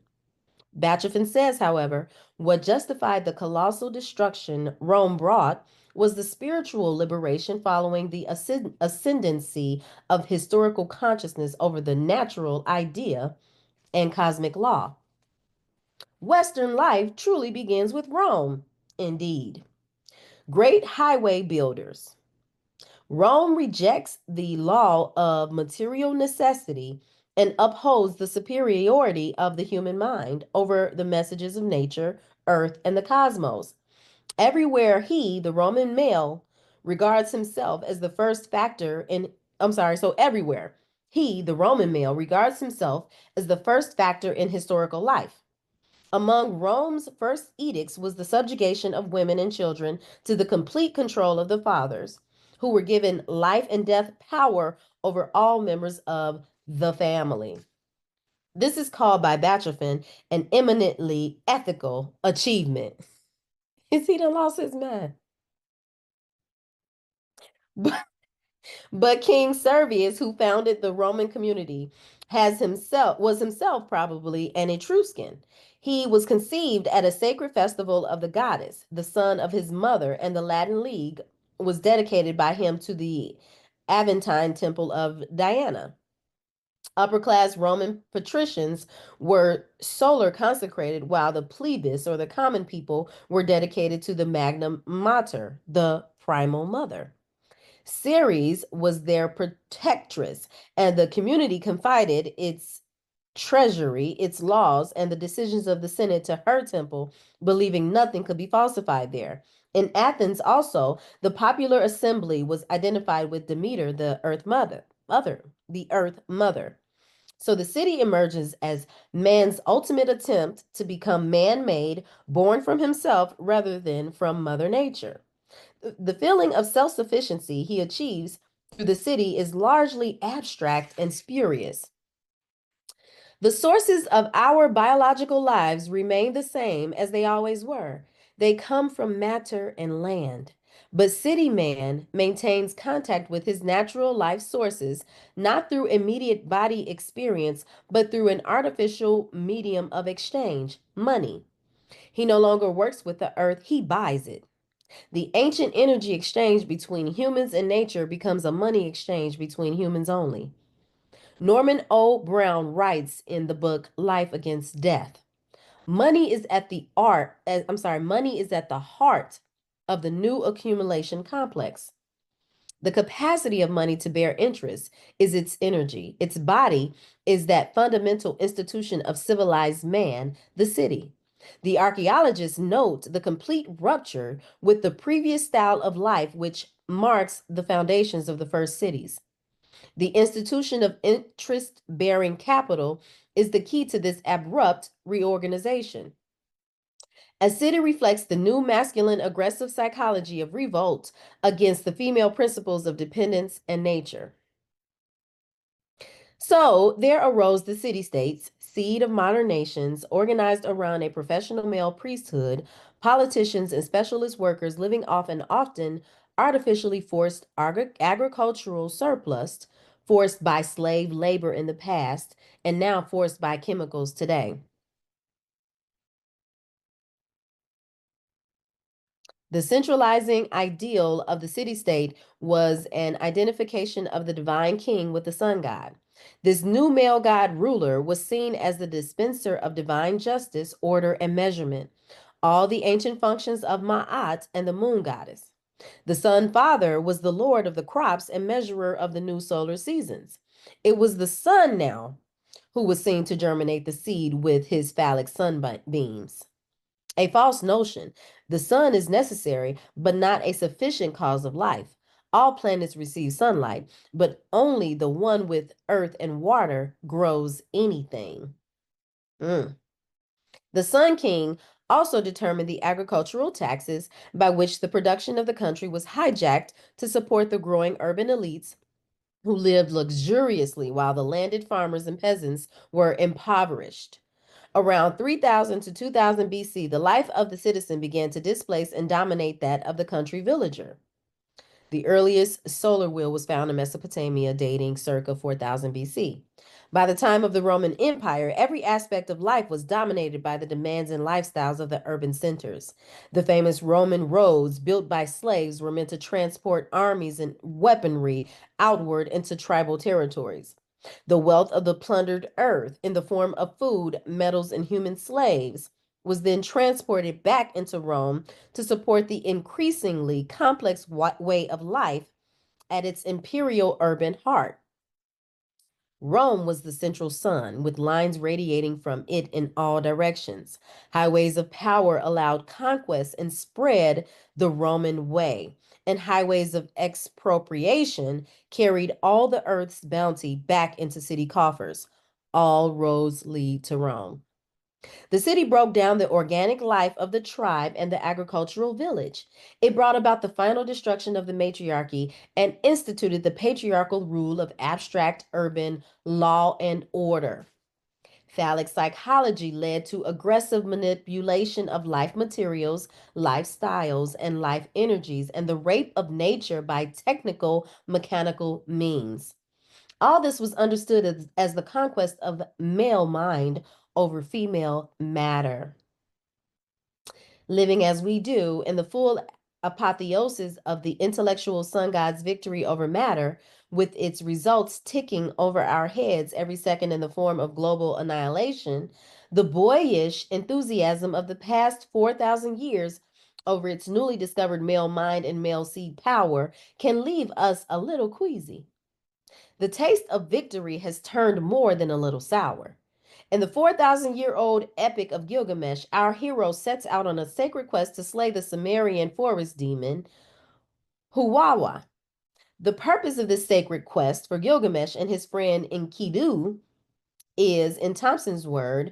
Bachafin says, however, what justified the colossal destruction Rome brought was the spiritual liberation following the ascendancy of historical consciousness over the natural idea and cosmic law. Western life truly begins with Rome, indeed. Great highway builders. Rome rejects the law of material necessity and upholds the superiority of the human mind over the messages of nature, earth, and the cosmos. Everywhere he, the Roman male, regards himself as the first factor in, I'm sorry, so everywhere he, the Roman male, regards himself as the first factor in historical life. Among Rome's first edicts was the subjugation of women and children to the complete control of the fathers, who were given life and death power over all members of the family. This is called by Bachafin an eminently ethical achievement. Is he done lost his mind? But, but King Servius, who founded the Roman community, was himself probably an Etruscan. He was conceived at a sacred festival of the goddess, the son of his mother, and the Latin League was dedicated by him to the Aventine temple of Diana. Upper class Roman patricians were solar consecrated, while the plebis, or the common people, were dedicated to the Magna Mater, the primal mother. Ceres was their protectress, and the community confided its treasury, its laws, and the decisions of the Senate to her temple, believing nothing could be falsified there. In Athens, also, the popular assembly was identified with Demeter, the Earth Mother. So the city emerges as man's ultimate attempt to become man made, born from himself rather than from Mother Nature. The feeling of self sufficiency he achieves through the city is largely abstract and spurious. The sources of our biological lives remain the same as they always were. They come from matter and land. But city man maintains contact with his natural life sources not through immediate body experience, but through an artificial medium of exchange, money. He no longer works with the earth, he buys it. The ancient energy exchange between humans and nature becomes a money exchange between humans only. Norman O. Brown writes in the book Life Against Death. Money is at the heart of the new accumulation complex. The capacity of money to bear interest is its energy. Its body is that fundamental institution of civilized man, the city. The archaeologists note the complete rupture with the previous style of life which marks the foundations of the first cities. The institution of interest bearing capital is the key to this abrupt reorganization. A city reflects the new masculine aggressive psychology of revolt against the female principles of dependence and nature. So there arose the city states, seed of modern nations, organized around a professional male priesthood, politicians and specialist workers living off an often artificially forced agricultural surplus, forced by slave labor in the past, and now forced by chemicals today. The centralizing ideal of the city state was an identification of the divine king with the sun god. This new male god ruler was seen as the dispenser of divine justice, order, and measurement, all the ancient functions of Ma'at and the moon goddess. The sun father was the lord of the crops and measurer of the new solar seasons. It was the sun now who was seen to germinate the seed with his phallic sunbeams. A false notion. The sun is necessary, but not a sufficient cause of life. All planets receive sunlight, but only the one with earth and water grows anything. Mm. The Sun King also determined the agricultural taxes by which the production of the country was hijacked to support the growing urban elites who lived luxuriously while the landed farmers and peasants were impoverished. Around 3000 to 2000 BC, the life of the citizen began to displace and dominate that of the country villager. The earliest solar wheel was found in Mesopotamia, dating circa 4000 BC. By the time of the Roman Empire, every aspect of life was dominated by the demands and lifestyles of the urban centers. The famous Roman roads built by slaves were meant to transport armies and weaponry outward into tribal territories. The wealth of the plundered earth, in the form of food, metals, and human slaves, was then transported back into Rome to support the increasingly complex way of life at its imperial urban heart. Rome was the central sun, with lines radiating from it in all directions. Highways of power allowed conquest and spread the Roman way, and highways of expropriation carried all the earth's bounty back into city coffers. All roads lead to Rome. The city broke down the organic life of the tribe and the agricultural village. It brought about the final destruction of the matriarchy and instituted the patriarchal rule of abstract urban law and order. Phallic psychology led to aggressive manipulation of life materials, lifestyles, and life energies, and the rape of nature by technical mechanical means. All this was understood as the conquest of male mind over female matter. Living as we do in the full apotheosis of the intellectual sun god's victory over matter, with its results ticking over our heads every second in the form of global annihilation, the boyish enthusiasm of the past 4,000 years over its newly discovered male mind and male seed power can leave us a little queasy. The taste of victory has turned more than a little sour. In the 4,000-year-old epic of Gilgamesh, our hero sets out on a sacred quest to slay the Sumerian forest demon, Huwawa. The purpose of this sacred quest for Gilgamesh and his friend Enkidu is, in Thompson's word,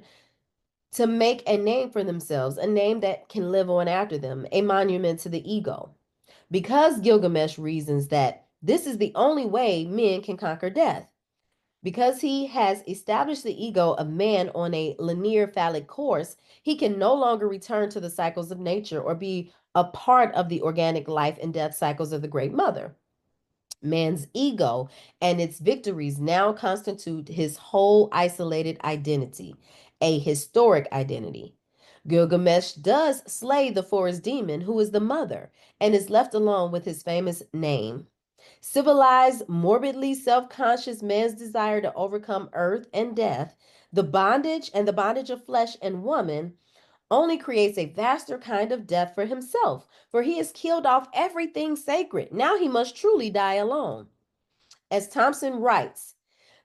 to make a name for themselves, a name that can live on after them, a monument to the ego. Because Gilgamesh reasons that this is the only way men can conquer death. Because he has established the ego of man on a linear phallic course, he can no longer return to the cycles of nature or be a part of the organic life and death cycles of the Great Mother. Man's ego and its victories now constitute his whole isolated identity, a historic identity. Gilgamesh does slay the forest demon, who is the mother, and is left alone with his famous name. Civilized, morbidly self conscious man's desire to overcome earth and death, the bondage of flesh and woman, only creates a vaster kind of death for himself, for he has killed off everything sacred. Now he must truly die alone. As Thompson writes,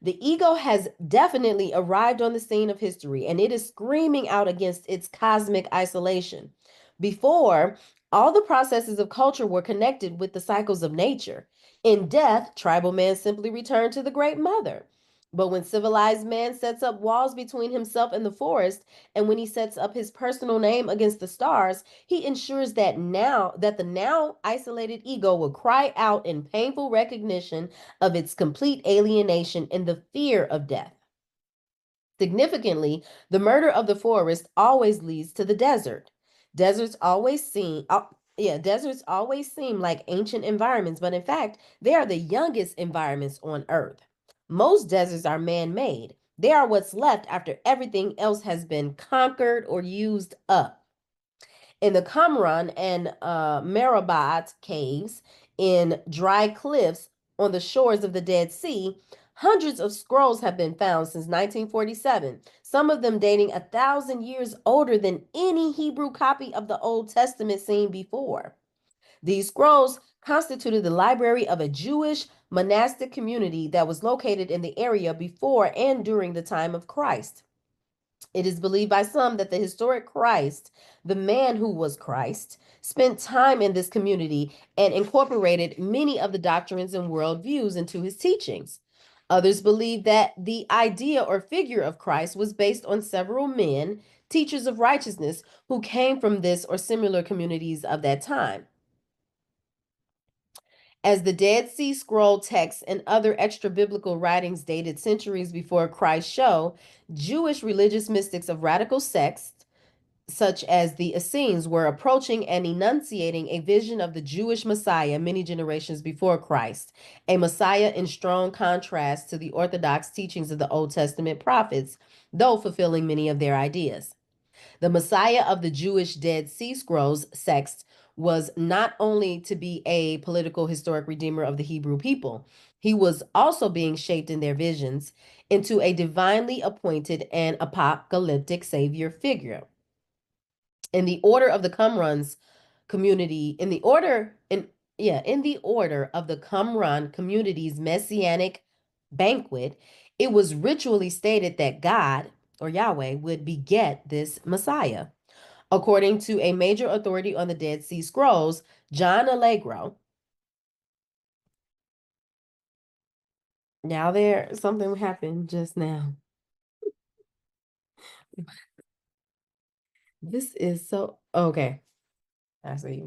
the ego has definitely arrived on the scene of history, and it is screaming out against its cosmic isolation. Before, all the processes of culture were connected with the cycles of nature. In death, tribal man simply returned to the Great Mother. But when civilized man sets up walls between himself and the forest, and when he sets up his personal name against the stars, he ensures that the now isolated ego will cry out in painful recognition of its complete alienation and the fear of death. Significantly, the murder of the forest always leads to the desert. Deserts always seem deserts always seem like ancient environments, but in fact, they are the youngest environments on Earth. Most deserts are man-made. They are what's left after everything else has been conquered or used up. In the Qumran and Merabat caves, in dry cliffs on the shores of the Dead Sea, hundreds of scrolls have been found since 1947, some of them dating 1,000 years older than any Hebrew copy of the Old Testament seen before. These scrolls constituted the library of a Jewish monastic community that was located in the area before and during the time of Christ. It is believed by some that the historic Christ, the man who was Christ, spent time in this community and incorporated many of the doctrines and worldviews into his teachings. Others believe that the idea or figure of Christ was based on several men, teachers of righteousness, who came from this or similar communities of that time. As the Dead Sea Scroll texts and other extra biblical writings dated centuries before Christ show, Jewish religious mystics of radical sects, such as the Essenes, were approaching and enunciating a vision of the Jewish Messiah many generations before Christ, a Messiah in strong contrast to the orthodox teachings of the Old Testament prophets, though fulfilling many of their ideas. The Messiah of the Jewish Dead Sea Scrolls sext was not only to be a political historic redeemer of the Hebrew people, he was also being shaped in their visions into a divinely appointed and apocalyptic savior figure. In the order of the Qumran's community, in the order of the Qumran community's messianic banquet, it was ritually stated that God or Yahweh would beget this Messiah. According to a major authority on the Dead Sea Scrolls, John Allegro. Now there something happened just now. This is so okay. I see.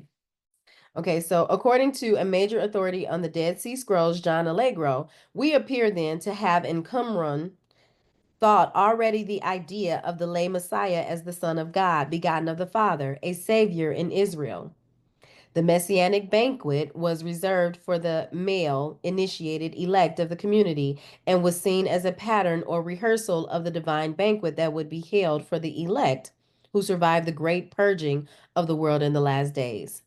Okay, so according to a major authority on the Dead Sea Scrolls, John Allegro, we appear then to have in Qumran thought already the idea of the lay Messiah as the Son of God, begotten of the Father, a Savior in Israel. The messianic banquet was reserved for the male, initiated elect of the community and was seen as a pattern or rehearsal of the divine banquet that would be held for the elect who survived the great purging of the world in the last days.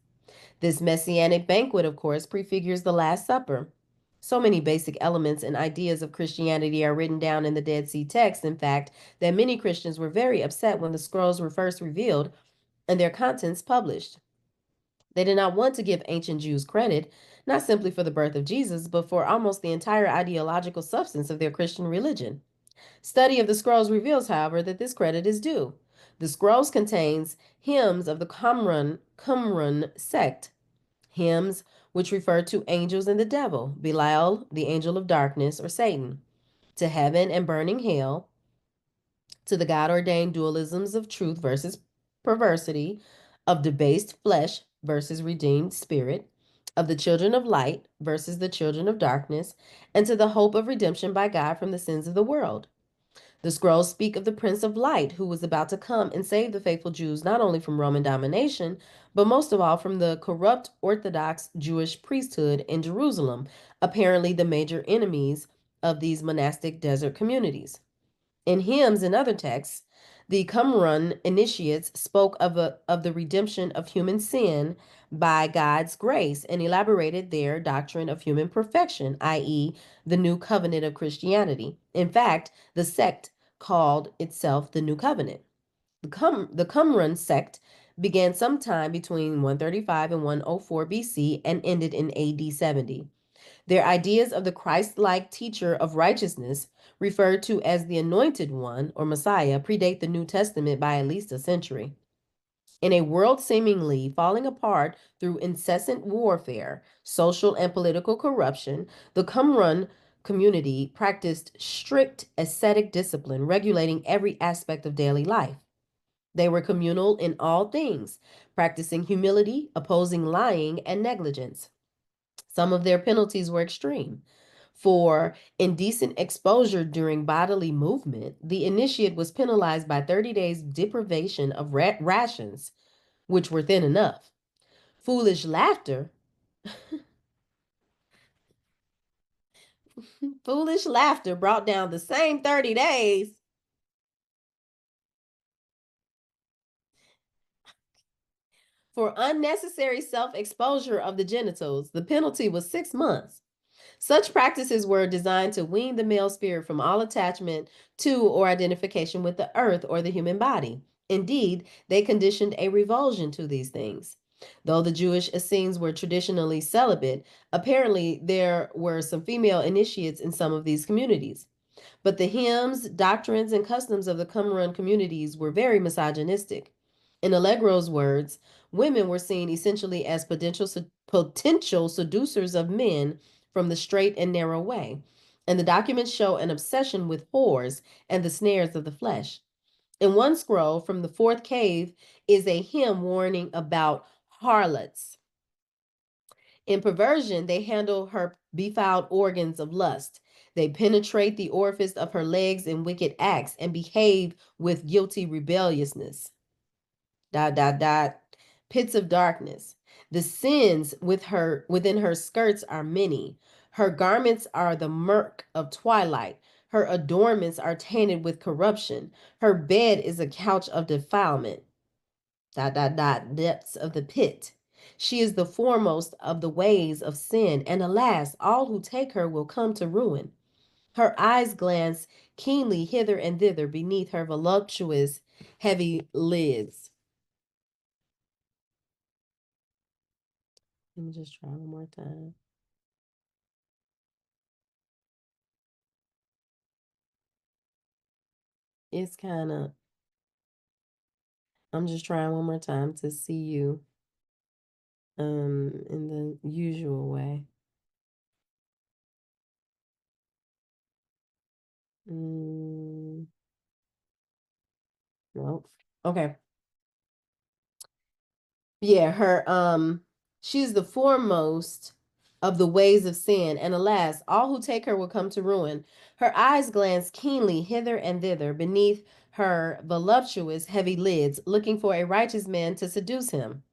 This messianic banquet, of course, prefigures the Last Supper. So many basic elements and ideas of Christianity are written down in the Dead Sea text, in fact, that many Christians were very upset when the scrolls were first revealed and their contents published. They did not want to give ancient Jews credit, not simply for the birth of Jesus, but for almost the entire ideological substance of their Christian religion. Study of the scrolls reveals, however, that this credit is due. The scrolls contains hymns of the Qumran sect, hymns which refer to angels and the devil, Belial, the angel of darkness, or Satan, to heaven and burning hell, to the God ordained dualisms of truth versus perversity, of debased flesh versus redeemed spirit, of the children of light versus the children of darkness, and to the hope of redemption by God from the sins of the world. The scrolls speak of the Prince of Light who was about to come and save the faithful Jews not only from Roman domination, but most of all from the corrupt Orthodox Jewish priesthood in Jerusalem, apparently the major enemies of these monastic desert communities. In hymns and other texts, the Qumran initiates spoke of the redemption of human sin by God's grace and elaborated their doctrine of human perfection, i.e., the new covenant of Christianity. In fact, the sect called itself the New Covenant. The Qumran sect began sometime between 135 and 104 BC and ended in AD 70. Their ideas of the Christ like teacher of righteousness, referred to as the Anointed One or Messiah, predate the New Testament by at least a century. In a world seemingly falling apart through incessant warfare, social and political corruption, the Qumran community practiced strict ascetic discipline, regulating every aspect of daily life. They were communal in all things, practicing humility, opposing lying and negligence. Some of their penalties were extreme. For indecent exposure during bodily movement, the initiate was penalized by 30 days deprivation of rations, which were thin enough. Foolish laughter, foolish laughter brought down the same 30 days. For unnecessary self exposure of the genitals, the penalty was 6 months. Such practices were designed to wean the male spirit from all attachment to or identification with the earth or the human body. Indeed, they conditioned a revulsion to these things. Though the Jewish Essenes were traditionally celibate, apparently there were some female initiates in some of these communities. But the hymns, doctrines, and customs of the Qumran communities were very misogynistic. In Allegro's words, women were seen essentially as potential seducers of men from the straight and narrow way, and the documents show an obsession with whores and the snares of the flesh. In one scroll from the fourth cave is a hymn warning about harlots. In perversion, they handle her befouled organs of lust. They penetrate the orifice of her legs in wicked acts and behave with guilty rebelliousness. Dot dot dot. Pits of darkness. The sins within her skirts are many. Her garments are the murk of twilight. Her adornments are tainted with corruption. Her bed is a couch of defilement. Dot dot dot. Depths of the pit. She is the foremost of the ways of sin, and alas, all who take her will come to ruin. Her eyes glance keenly hither and thither beneath her voluptuous, heavy lids. Let me just try one more time. It's kind of, I'm just trying one more time to see you in the usual way. Mm, nope. Okay. Yeah, her she's the foremost of the ways of sin, and alas, all who take her will come to ruin. Her eyes glance keenly hither and thither beneath her voluptuous, heavy lids, looking for a righteous man to seduce him,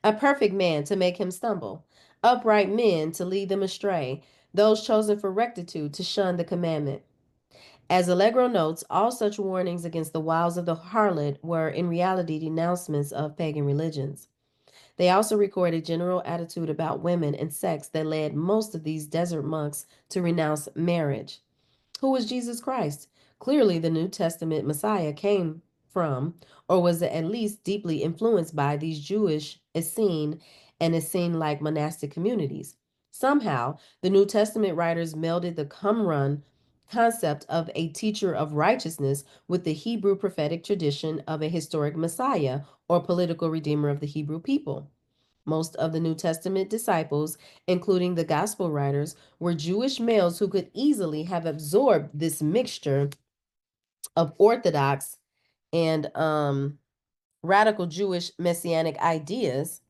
a perfect man to make him stumble, upright men to lead them astray, those chosen for rectitude to shun the commandment. As Allegro notes, all such warnings against the wiles of the harlot were in reality denouncements of pagan religions. They also record a general attitude about women and sex that led most of these desert monks to renounce marriage. Who was Jesus Christ? Clearly, the New Testament Messiah came from, or was at least deeply influenced by, these Jewish Essene and Essene like monastic communities. Somehow, the New Testament writers melded the Qumran concept of a teacher of righteousness with the Hebrew prophetic tradition of a historic Messiah or political redeemer of the Hebrew people. Most of the New Testament disciples, including the gospel writers, were Jewish males who could easily have absorbed this mixture of Orthodox and radical Jewish messianic ideas,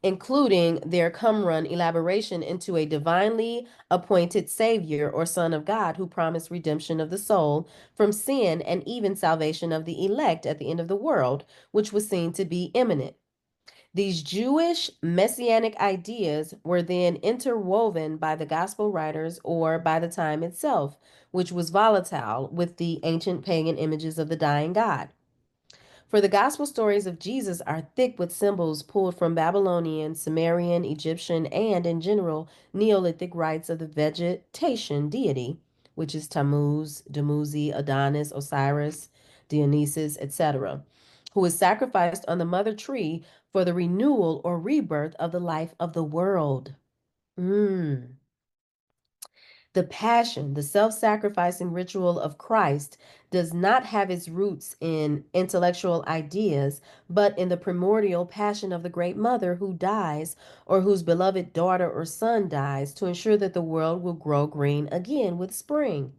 including their Qumran elaboration into a divinely appointed Savior or Son of God who promised redemption of the soul from sin and even salvation of the elect at the end of the world, which was seen to be imminent. These Jewish messianic ideas were then interwoven by the gospel writers or by the time itself, which was volatile with the ancient pagan images of the dying God. For the gospel stories of Jesus are thick with symbols pulled from Babylonian, Sumerian, Egyptian, and, in general, Neolithic rites of the vegetation deity, which is Tammuz, Dumuzi, Adonis, Osiris, Dionysus, etc., who is sacrificed on the mother tree for the renewal or rebirth of the life of the world. Mm. The passion, the self sacrificing ritual of Christ, does not have its roots in intellectual ideas, but in the primordial passion of the great mother who dies, or whose beloved daughter or son dies, to ensure that the world will grow green again with spring.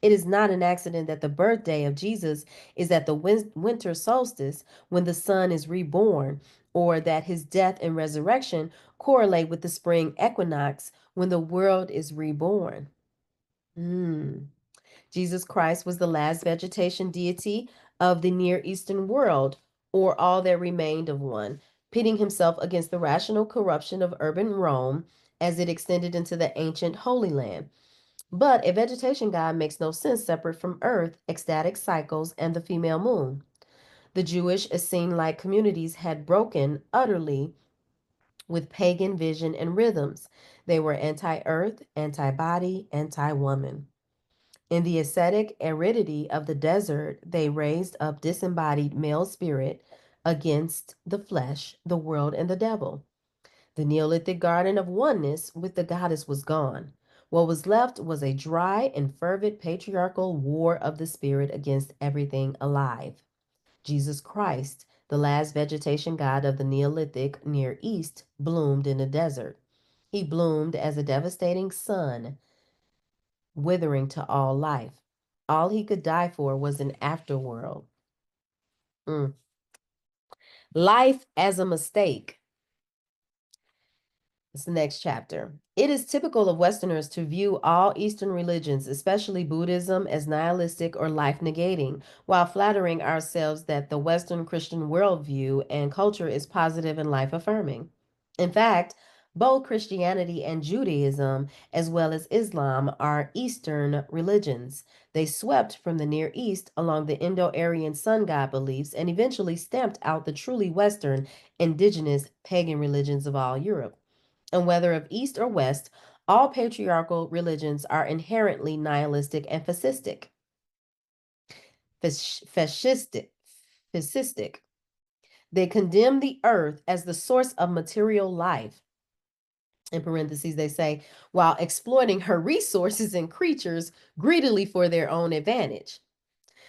It is not an accident that the birthday of Jesus is at the winter solstice when the sun is reborn, or that his death and resurrection correlate with the spring equinox when the world is reborn. Mm. Jesus Christ was the last vegetation deity of the Near Eastern world, or all that remained of one, pitting himself against the rational corruption of urban Rome as it extended into the ancient Holy Land. But a vegetation god makes no sense separate from earth, ecstatic cycles, and the female moon. The Jewish Essene like communities had broken utterly with pagan vision and rhythms. They were anti earth, anti body, anti woman. In the ascetic aridity of the desert, they raised up disembodied male spirit against the flesh, the world, and the devil. The Neolithic garden of oneness with the goddess was gone. What was left was a dry and fervent patriarchal war of the spirit against everything alive. Jesus Christ, the last vegetation god of the Neolithic Near East, bloomed in the desert. He bloomed as a devastating sun, withering to all life. All he could die for was an afterworld. Mm. Life as a mistake. It's the next chapter. It is typical of Westerners to view all Eastern religions, especially Buddhism, as nihilistic or life negating, while flattering ourselves that the Western Christian worldview and culture is positive and life affirming. In fact, both Christianity and Judaism, as well as Islam, are Eastern religions. They swept from the Near East along the Indo Aryan sun god beliefs and eventually stamped out the truly Western, indigenous pagan religions of all Europe. And whether of East or West, all patriarchal religions are inherently nihilistic and fascistic. Fascistic. Fascistic. They condemn the earth as the source of material life. In parentheses, they say, while exploiting her resources and creatures greedily for their own advantage.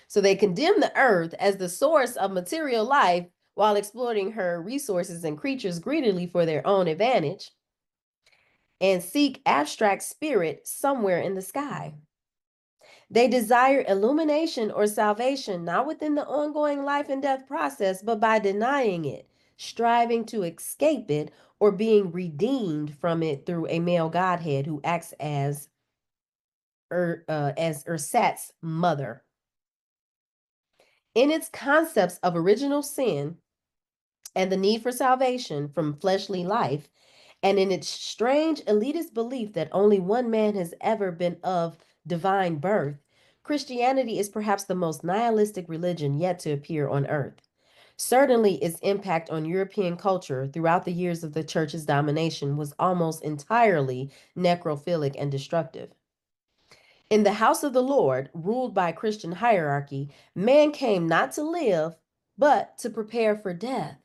So they condemn the earth as the source of material life while exploiting her resources and creatures greedily for their own advantage, and seek abstract spirit somewhere in the sky. They desire illumination or salvation, not within the ongoing life and death process, but by denying it, striving to escape it, or being redeemed from it through a male godhead who acts as Ursat's mother. In its concepts of original sin and the need for salvation from fleshly life, and in its strange elitist belief that only one man has ever been of divine birth, Christianity is perhaps the most nihilistic religion yet to appear on earth. Certainly, its impact on European culture throughout the years of the church's domination was almost entirely necrophilic and destructive. In the house of the Lord, ruled by Christian hierarchy, man came not to live, but to prepare for death.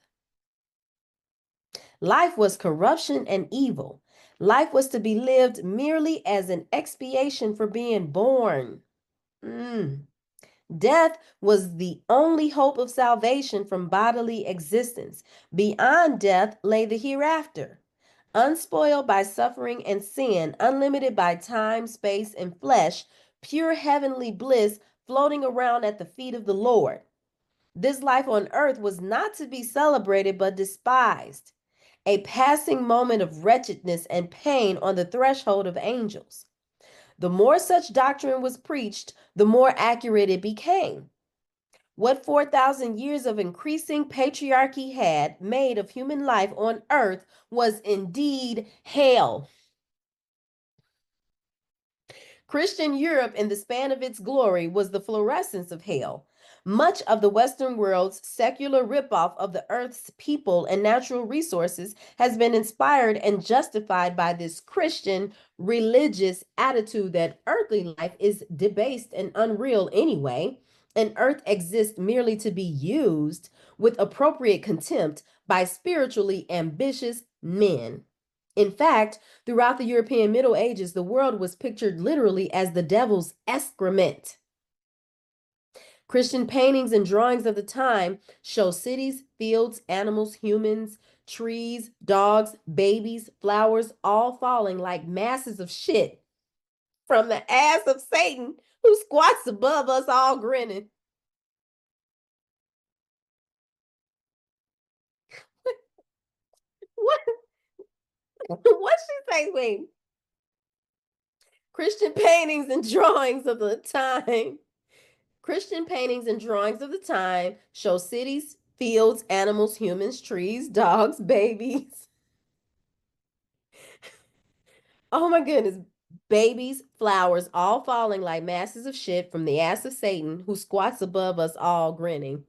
Life was corruption and evil. Life was to be lived merely as an expiation for being born. Death was the only hope of salvation from bodily existence. Beyond death lay the hereafter. Unspoiled by suffering and sin, unlimited by time, space, and flesh, pure heavenly bliss floating around at the feet of the Lord. This life on earth was not to be celebrated but despised, a passing moment of wretchedness and pain on the threshold of angels. The more such doctrine was preached, the more accurate it became. What 4,000 years of increasing patriarchy had made of human life on earth was indeed hell. Christian Europe, in the span of its glory, was the fluorescence of hell. Much of the Western world's secular ripoff of the earth's people and natural resources has been inspired and justified by this Christian religious attitude that earthly life is debased and unreal anyway, and earth exists merely to be used with appropriate contempt by spiritually ambitious men. In fact, throughout the European Middle Ages, the world was pictured literally as the devil's excrement. Christian paintings and drawings of the time show cities, fields, animals, humans, trees, dogs, babies, flowers, all falling like masses of shit from the ass of Satan who squats above us all grinning. What? What she say? Wait. Christian paintings and drawings of the time. Christian paintings and drawings of the time show cities, fields, animals, humans, trees, dogs, babies. Oh my goodness. Babies, flowers, all falling like masses of shit from the ass of Satan who squats above us all grinning.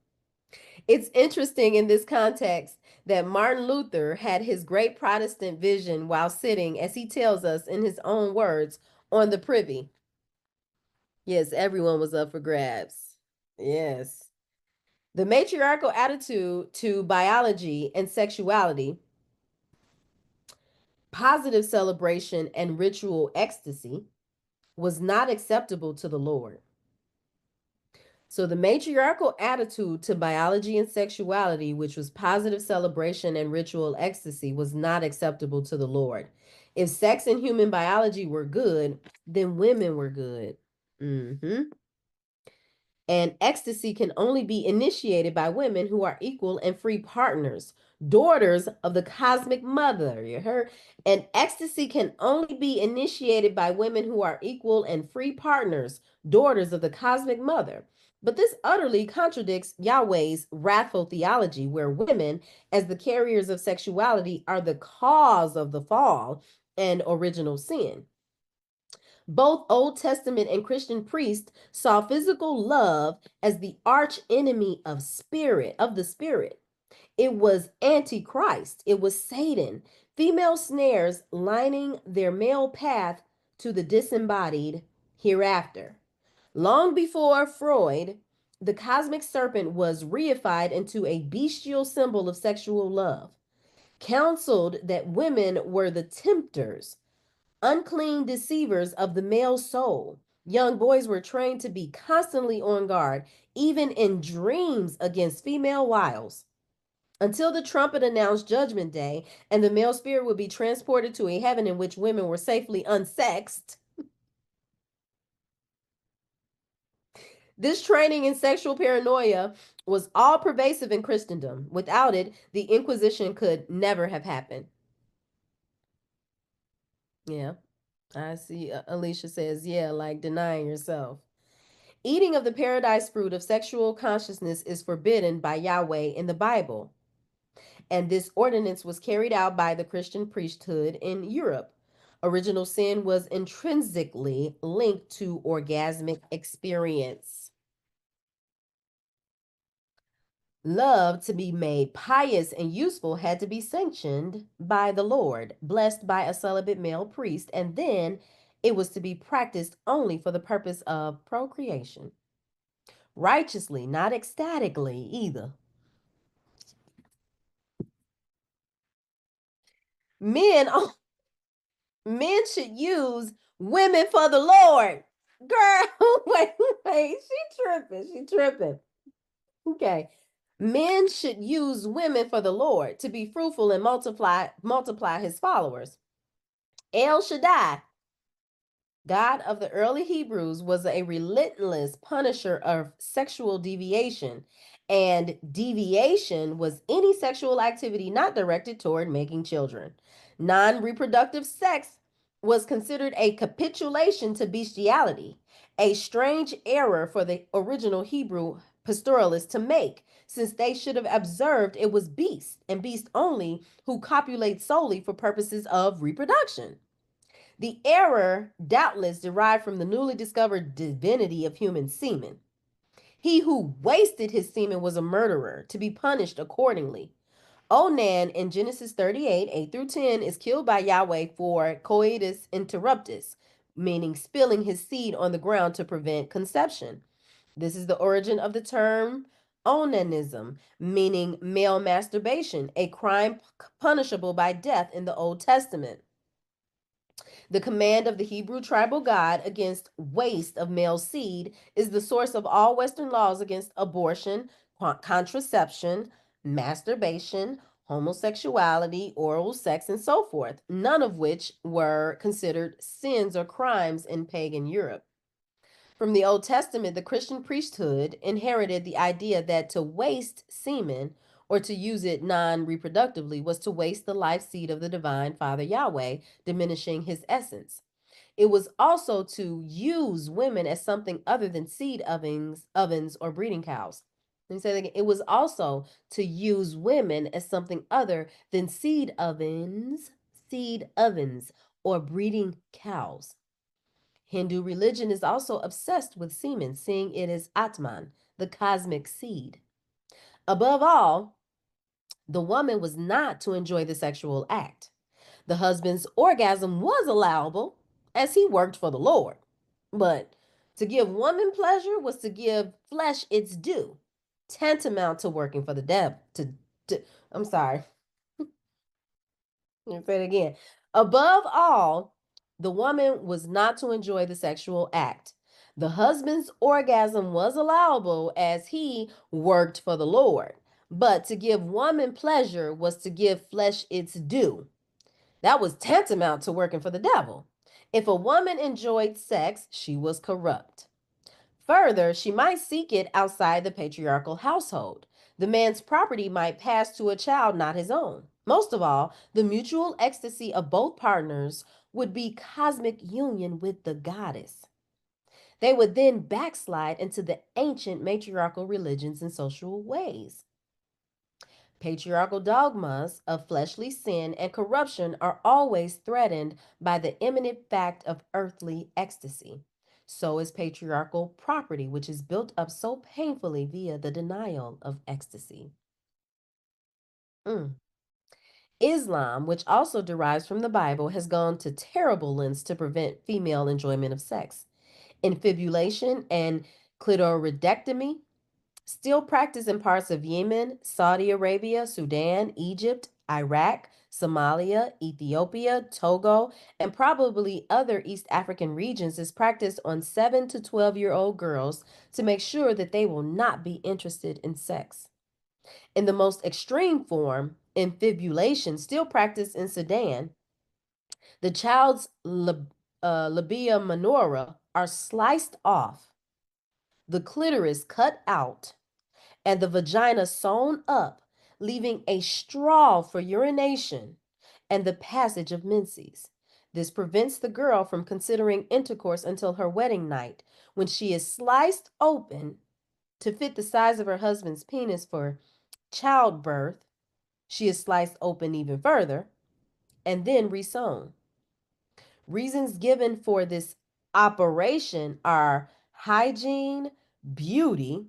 It's interesting in this context that Martin Luther had his great Protestant vision while sitting, as he tells us in his own words, on the privy. Yes, everyone was up for grabs. Yes. The matriarchal attitude to biology and sexuality, positive celebration, and ritual ecstasy was not acceptable to the Lord. So, the matriarchal attitude to biology and sexuality, which was positive celebration and ritual ecstasy, was not acceptable to the Lord. If sex and human biology were good, then women were good. Mm-hmm. And ecstasy can only be initiated by women who are equal and free partners, daughters of the cosmic mother. You heard? And ecstasy can only be initiated by women who are equal and free partners, daughters of the cosmic mother. But this utterly contradicts Yahweh's wrathful theology, where women, as the carriers of sexuality, are the cause of the fall and original sin. Both Old Testament and Christian priests saw physical love as the arch enemy of the spirit. It was antichrist. It was Satan. Female snares lining their male path to the disembodied hereafter. Long before Freud, the cosmic serpent was reified into a bestial symbol of sexual love, counseled that women were the tempters, unclean deceivers of the male soul. Young boys were trained to be constantly on guard, even in dreams, against female wiles, until the trumpet announced Judgment Day and the male spirit would be transported to a heaven in which women were safely unsexed. This training in sexual paranoia was all pervasive in Christendom. Without it, the Inquisition could never have happened. Yeah, I see. Alicia says, yeah, like denying yourself. Eating of the paradise fruit of sexual consciousness is forbidden by Yahweh in the Bible. And this ordinance was carried out by the Christian priesthood in Europe. Original sin was intrinsically linked to orgasmic experience. Love to be made pious and useful had to be sanctioned by the Lord, blessed by a celibate male priest, and then it was to be practiced only for the purpose of procreation. Righteously, not ecstatically either. Men, men should use women for the Lord. Girl, wait, she tripping, she tripping. Okay. Men should use women for the Lord to be fruitful and multiply his followers. El Shaddai, God of the early Hebrews, was a relentless punisher of sexual deviation, and deviation was any sexual activity not directed toward making children. Non reproductive sex was considered a capitulation to bestiality, a strange error for the original Hebrew pastoralists to make, since they should have observed it was beast, and beast only, who copulate solely for purposes of reproduction. The error doubtless derived from the newly discovered divinity of human semen. He who wasted his semen was a murderer, to be punished accordingly. Onan in Genesis 38, 8 through 10, is killed by Yahweh for coitus interruptus, meaning spilling his seed on the ground to prevent conception. This is the origin of the term onanism, meaning male masturbation, a crime punishable by death in the Old Testament. The command of the Hebrew tribal god against waste of male seed is the source of all Western laws against abortion, contraception, masturbation, homosexuality, oral sex, and so forth, none of which were considered sins or crimes in pagan Europe. From the Old Testament, the Christian priesthood inherited the idea that to waste semen or to use it non reproductively was to waste the life seed of the divine Father Yahweh, diminishing his essence. It was also to use women as something other than seed ovens or breeding cows. Let me say that again. It was also to use women as something other than seed ovens, or breeding cows. Hindu religion is also obsessed with semen, seeing it as Atman, the cosmic seed. Above all, the woman was not to enjoy the sexual act. The husband's orgasm was allowable as he worked for the Lord. But to give woman pleasure was to give flesh its due, tantamount to working for the devil. I'm sorry, let me say it again. Above all, the woman was not to enjoy the sexual act. The husband's orgasm was allowable as he worked for the Lord. But to give woman pleasure was to give flesh its due. That was tantamount to working for the devil. If a woman enjoyed sex, she was corrupt. Further, she might seek it outside the patriarchal household. The man's property might pass to a child not his own. Most of all, the mutual ecstasy of both partners would be cosmic union with the goddess. They would then backslide into the ancient matriarchal religions and social ways. Patriarchal dogmas of fleshly sin and corruption are always threatened by the imminent fact of earthly ecstasy. So is patriarchal property, which is built up so painfully via the denial of ecstasy. Mm. Islam, which also derives from the Bible, has gone to terrible lengths to prevent female enjoyment of sex. Infibulation and clitoridectomy still practiced in parts of Yemen, Saudi Arabia, Sudan, Egypt, Iraq, Somalia, Ethiopia, Togo, and probably other East African regions, is practiced on 7 to 12-year-old girls to make sure that they will not be interested in sex. In the most extreme form, infibulation, still practiced in Sudan, the child's labia minora are sliced off, the clitoris cut out, and the vagina sewn up, leaving a straw for urination and the passage of menses. This prevents the girl from considering intercourse until her wedding night, when she is sliced open to fit the size of her husband's penis for childbirth. She is sliced open even further and then resewn. Reasons given for this operation are hygiene, beauty,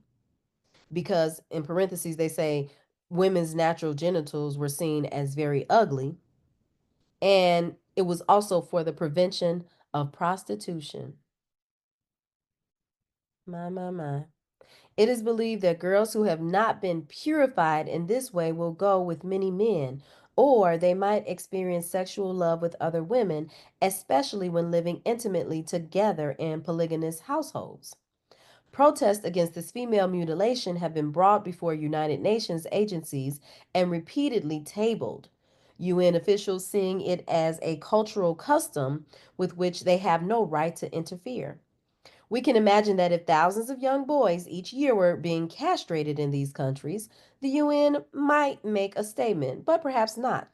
because in parentheses they say women's natural genitals were seen as very ugly, and it was also for the prevention of prostitution. My. It is believed that girls who have not been purified in this way will go with many men, or they might experience sexual love with other women, especially when living intimately together in polygamous households. Protests against this female mutilation have been brought before United Nations agencies and repeatedly tabled. UN officials seeing it as a cultural custom with which they have no right to interfere. We can imagine that if thousands of young boys each year were being castrated in these countries, the UN might make a statement, but perhaps not.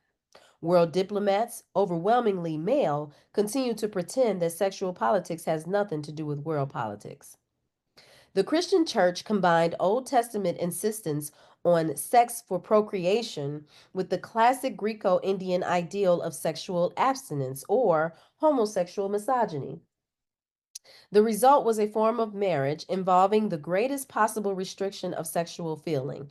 World diplomats, overwhelmingly male, continue to pretend that sexual politics has nothing to do with world politics. The Christian church combined Old Testament insistence on sex for procreation with the classic Greco Indian ideal of sexual abstinence or homosexual misogyny. The result was a form of marriage involving the greatest possible restriction of sexual feeling.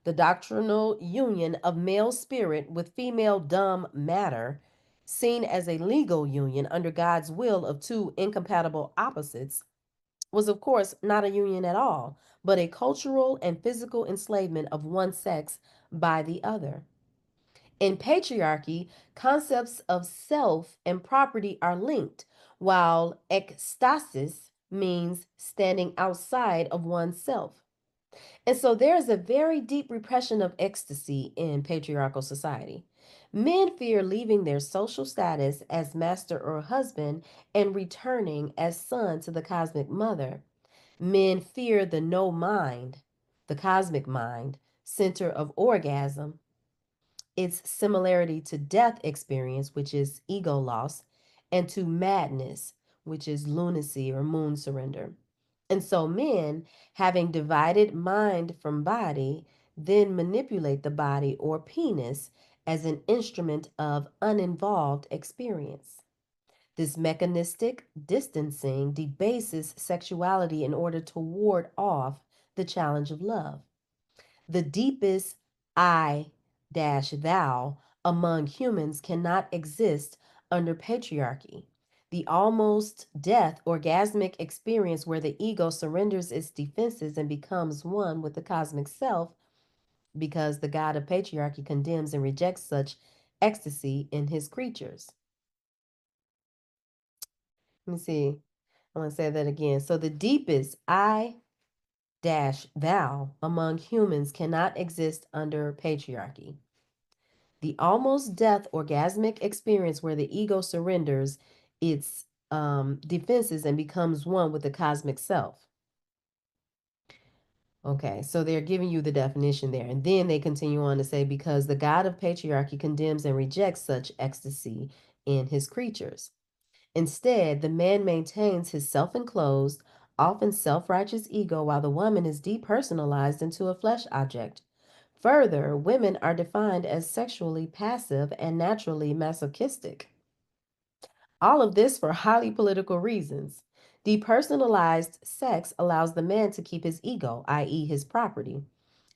The doctrinal union of male spirit with female dumb matter, seen as a legal union under God's will of two incompatible opposites, was of course not a union at all, but a cultural and physical enslavement of one sex by the other. In patriarchy, concepts of self and property are linked, while ecstasis means standing outside of oneself. And so there is a very deep repression of ecstasy in patriarchal society. Men fear leaving their social status as master or husband and returning as son to the cosmic mother. Men fear the no mind, the cosmic mind, center of orgasm, its similarity to death experience, which is ego loss, and to madness, which is lunacy or moon surrender. And so men, having divided mind from body, then manipulate the body or penis as an instrument of uninvolved experience. This mechanistic distancing debases sexuality in order to ward off the challenge of love. The deepest I thou among humans cannot exist under patriarchy. The almost death orgasmic experience where the ego surrenders its defenses and becomes one with the cosmic self, because the God of patriarchy condemns and rejects such ecstasy in his creatures. Let me see. I want to say that again. So the deepest thou among humans cannot exist under patriarchy. The almost death orgasmic experience where the ego surrenders its defenses and becomes one with the cosmic self. Okay, so they're giving you the definition there. And then they continue on to say, because the God of patriarchy condemns and rejects such ecstasy in his creatures. Instead, the man maintains his self enclosed, often self righteous ego, while the woman is depersonalized into a flesh object. Further, women are defined as sexually passive and naturally masochistic. All of this for highly political reasons. Depersonalized sex allows the man to keep his ego, i.e., his property.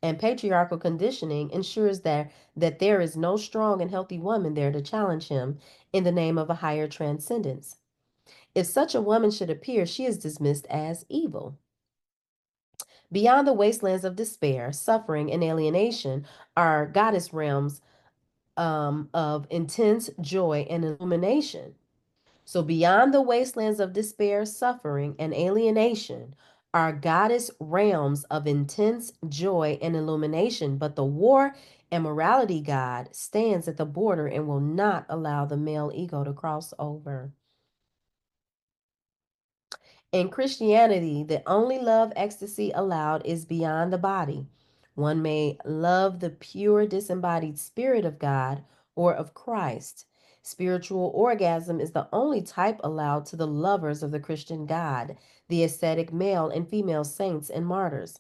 And patriarchal conditioning ensures that there is no strong and healthy woman there to challenge him in the name of a higher transcendence. If such a woman should appear, she is dismissed as evil. Beyond the wastelands of despair, suffering, and alienation are goddess realms of intense joy and illumination. So, beyond the wastelands of despair, suffering, and alienation are goddess realms of intense joy and illumination. But the war and morality god stands at the border and will not allow the male ego to cross over. In Christianity, the only love ecstasy allowed is beyond the body. One may love the pure, disembodied spirit of God or of Christ. Spiritual orgasm is the only type allowed to the lovers of the Christian God, the ascetic male and female saints and martyrs.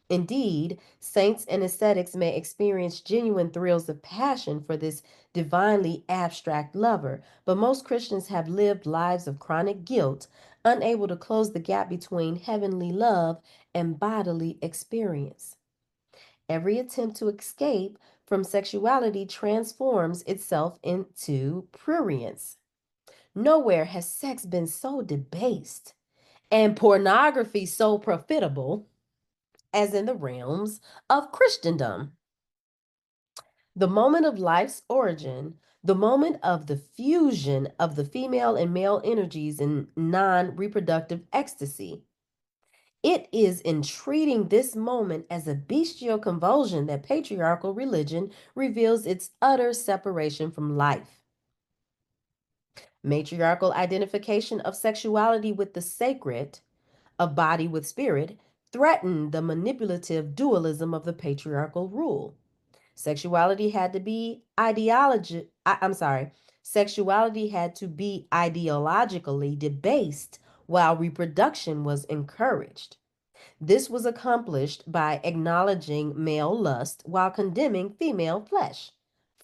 Indeed, saints and ascetics may experience genuine thrills of passion for this divinely abstract lover, but most Christians have lived lives of chronic guilt, unable to close the gap between heavenly love and bodily experience. Every attempt to escape from sexuality transforms itself into prurience. Nowhere has sex been so debased and pornography so profitable as in the realms of Christendom. The moment of life's origin, the moment of the fusion of the female and male energies in non reproductive ecstasy. It is in treating this moment as a bestial convulsion that patriarchal religion reveals its utter separation from life. Matriarchal identification of sexuality with the sacred, of body with spirit, threatened the manipulative dualism of the patriarchal rule. Sexuality had to be ideology I'm sorry. Sexuality had to be ideologically debased while reproduction was encouraged. This was accomplished by acknowledging male lust while condemning female flesh.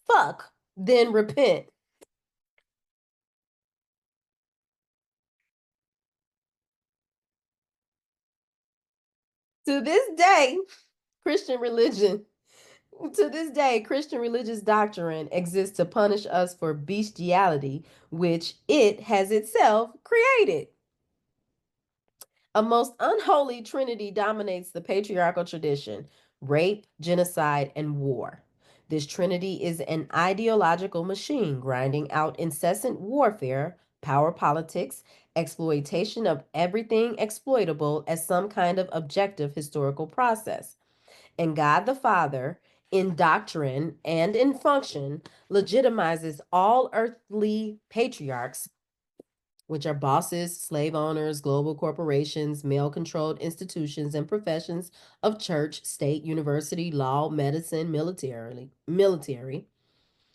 Fuck, then repent. To this day, Christian religion, to this day, Christian religious doctrine exists to punish us for bestiality, which it has itself created. A most unholy trinity dominates the patriarchal tradition: rape, genocide, and war. This trinity is an ideological machine grinding out incessant warfare, power politics, exploitation of everything exploitable as some kind of objective historical process. And God the Father, in doctrine and in function, legitimizes all earthly patriarchs, which are bosses, slave owners, global corporations, male controlled institutions, and professions of church, state, university, law, medicine, military.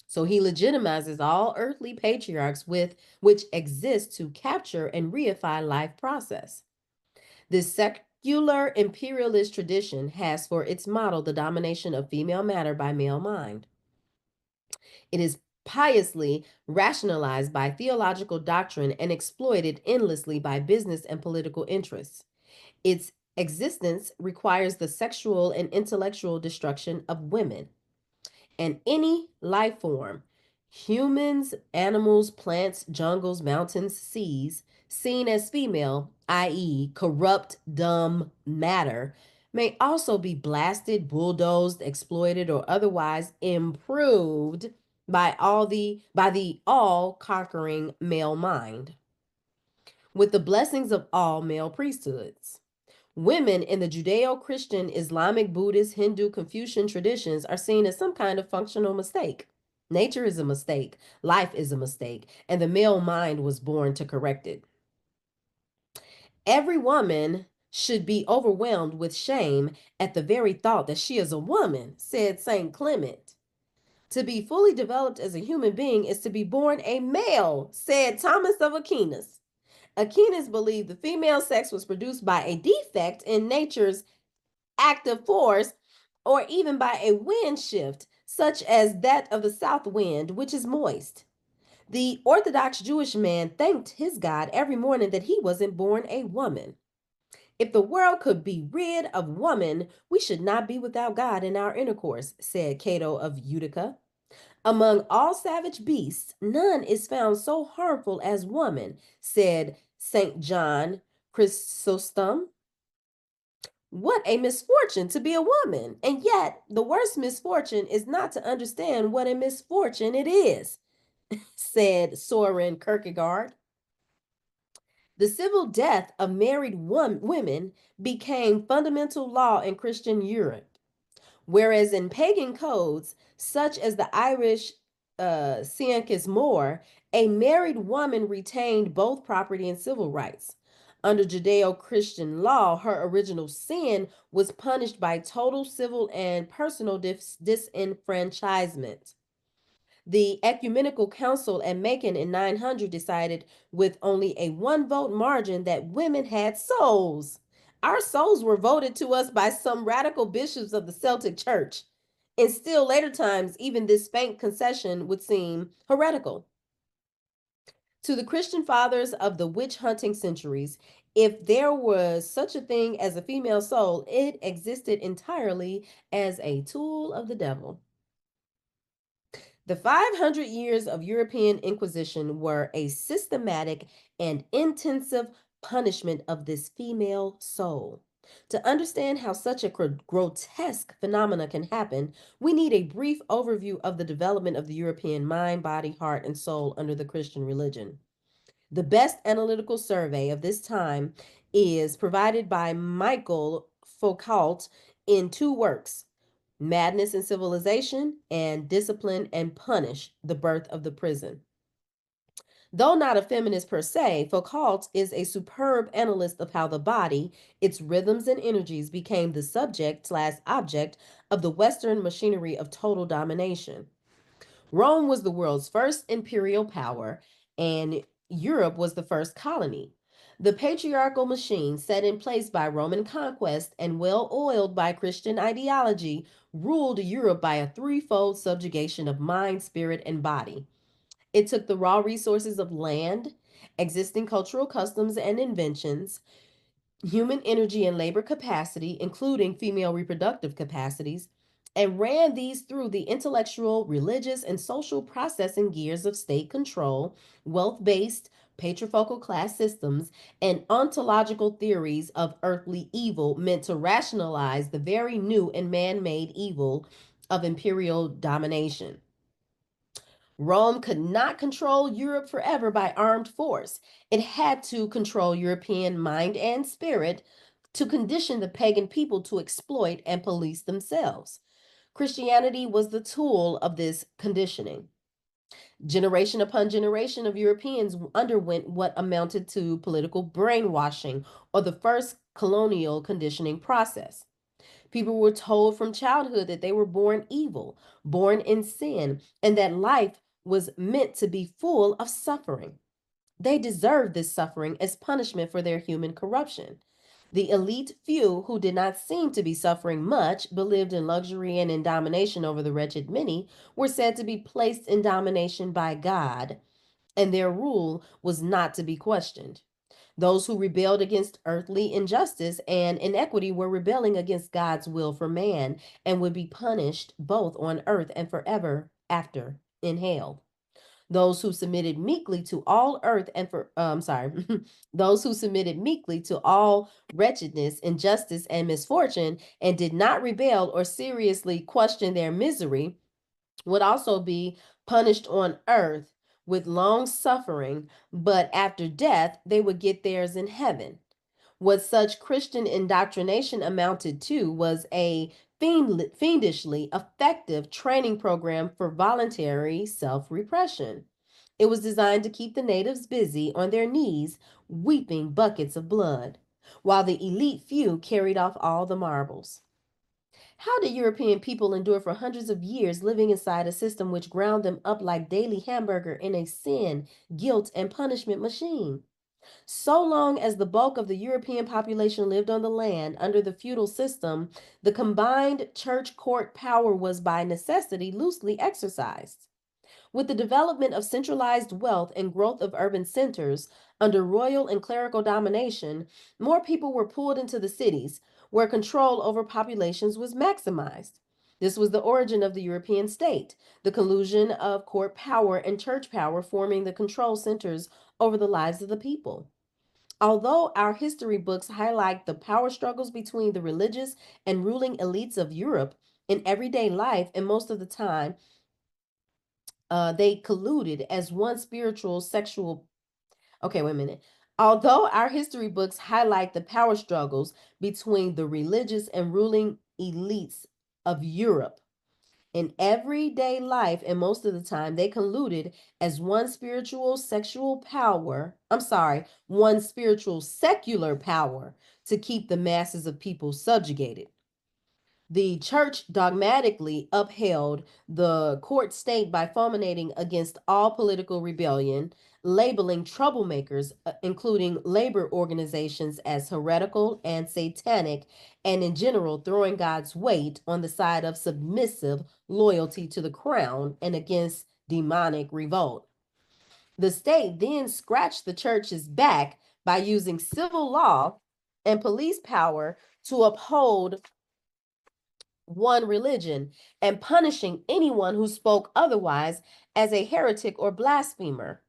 So he legitimizes all earthly patriarchs with which exist to capture and reify life process. This secular imperialist tradition has for its model the domination of female matter by male mind. It is piously rationalized by theological doctrine and exploited endlessly by business and political interests. Its existence requires the sexual and intellectual destruction of women and any life form, humans, animals, plants, jungles, mountains, seas, seen as female, i.e., corrupt, dumb matter, may also be blasted, bulldozed, exploited, or otherwise improved by the all conquering male mind, with the blessings of all male priesthoods. Women in the Judeo Christian, Islamic, Buddhist, Hindu, Confucian traditions are seen as some kind of functional mistake. Nature is a mistake, life is a mistake, and the male mind was born to correct it. Every woman should be overwhelmed with shame at the very thought that she is a woman, said St. Clement. To be fully developed as a human being is to be born a male, said Thomas of Aquinas. Aquinas believed the female sex was produced by a defect in nature's active force, or even by a wind shift, such as that of the south wind, which is moist. The Orthodox Jewish man thanked his God every morning that he wasn't born a woman. If the world could be rid of woman, we should not be without God in our intercourse, said Cato of Utica. Among all savage beasts, none is found so harmful as woman, said St. John Chrysostom. What a misfortune to be a woman. And yet, the worst misfortune is not to understand what a misfortune it is, said Soren Kierkegaard. The civil death of married women became fundamental law in Christian Europe, whereas in pagan codes, such as the Irish Ciancus More, a married woman retained both property and civil rights. Under Judeo Christian law, her original sin was punished by total civil and personal disenfranchisement. The Ecumenical Council at Macon in 900 decided, with only a one vote margin, that women had souls. Our souls were voted to us by some radical bishops of the Celtic Church. In still later times, even this faint concession would seem heretical. To the Christian fathers of the witch hunting centuries, if there was such a thing as a female soul, it existed entirely as a tool of the devil. The 500 years of European Inquisition were a systematic and intensive punishment of this female soul. To understand how such a grotesque phenomena can happen, we need a brief overview of the development of the European mind, body, heart, and soul under the Christian religion. The best analytical survey of this time is provided by Michael Foucault in two works, Madness and Civilization and Discipline and Punish, The Birth of the Prison. Though not a feminist per se, Foucault is a superb analyst of how the body, its rhythms and energies became the subject/object of the Western machinery of total domination. Rome was the world's first imperial power, and Europe was the first colony. The patriarchal machine set in place by Roman conquest and well oiled by Christian ideology ruled Europe by a threefold subjugation of mind, spirit, and body. It took the raw resources of land, existing cultural customs and inventions, human energy and labor capacity, including female reproductive capacities, and ran these through the intellectual, religious, and social processing gears of state control, wealth based, patriarchal class systems, and ontological theories of earthly evil meant to rationalize the very new and man made evil of imperial domination. Rome could not control Europe forever by armed force. It had to control European mind and spirit to condition the pagan people to exploit and police themselves. Christianity was the tool of this conditioning. Generation upon generation of Europeans underwent what amounted to political brainwashing or the first colonial conditioning process. People were told from childhood that they were born evil, born in sin, and that life was meant to be full of suffering. They deserved this suffering as punishment for their human corruption. The elite few who did not seem to be suffering much, but lived in luxury and in domination over the wretched many, were said to be placed in domination by God, and their rule was not to be questioned. Those who rebelled against earthly injustice and inequity were rebelling against God's will for man and would be punished both on earth and forever after in hell. Those who submitted meekly to all earth and for sorry, those who submitted meekly to all wretchedness, injustice, and misfortune and did not rebel or seriously question their misery would also be punished on earth with long suffering, but after death, they would get theirs in heaven. What such Christian indoctrination amounted to was a fiendishly effective training program for voluntary self repression. It was designed to keep the natives busy on their knees, weeping buckets of blood, while the elite few carried off all the marbles. How did European people endure for hundreds of years living inside a system which ground them up like daily hamburger in a sin, guilt, and punishment machine? So long as the bulk of the European population lived on the land under the feudal system, the combined church court power was by necessity loosely exercised. With the development of centralized wealth and growth of urban centers under royal and clerical domination, more people were pulled into the cities, where control over populations was maximized. This was the origin of the European state, the collusion of court power and church power forming the control centers over the lives of the people. Although our history books highlight the power struggles between the religious and ruling elites of Europe in everyday life, and most of the time, they colluded as one spiritual, sexual. Okay, wait a minute. Although our history books highlight the power struggles between the religious and ruling elites of Europe In everyday life, and most of the time, they colluded as one spiritual sexual power. I'm sorry, one spiritual secular power to keep the masses of people subjugated. The church dogmatically upheld the court state by fulminating against all political rebellion, labeling troublemakers, including labor organizations, as heretical and satanic, and in general throwing God's weight on the side of submissive loyalty to the crown and against demonic revolt. The state then scratched the church's back by using civil law and police power to uphold one religion and punishing anyone who spoke otherwise as a heretic or blasphemer.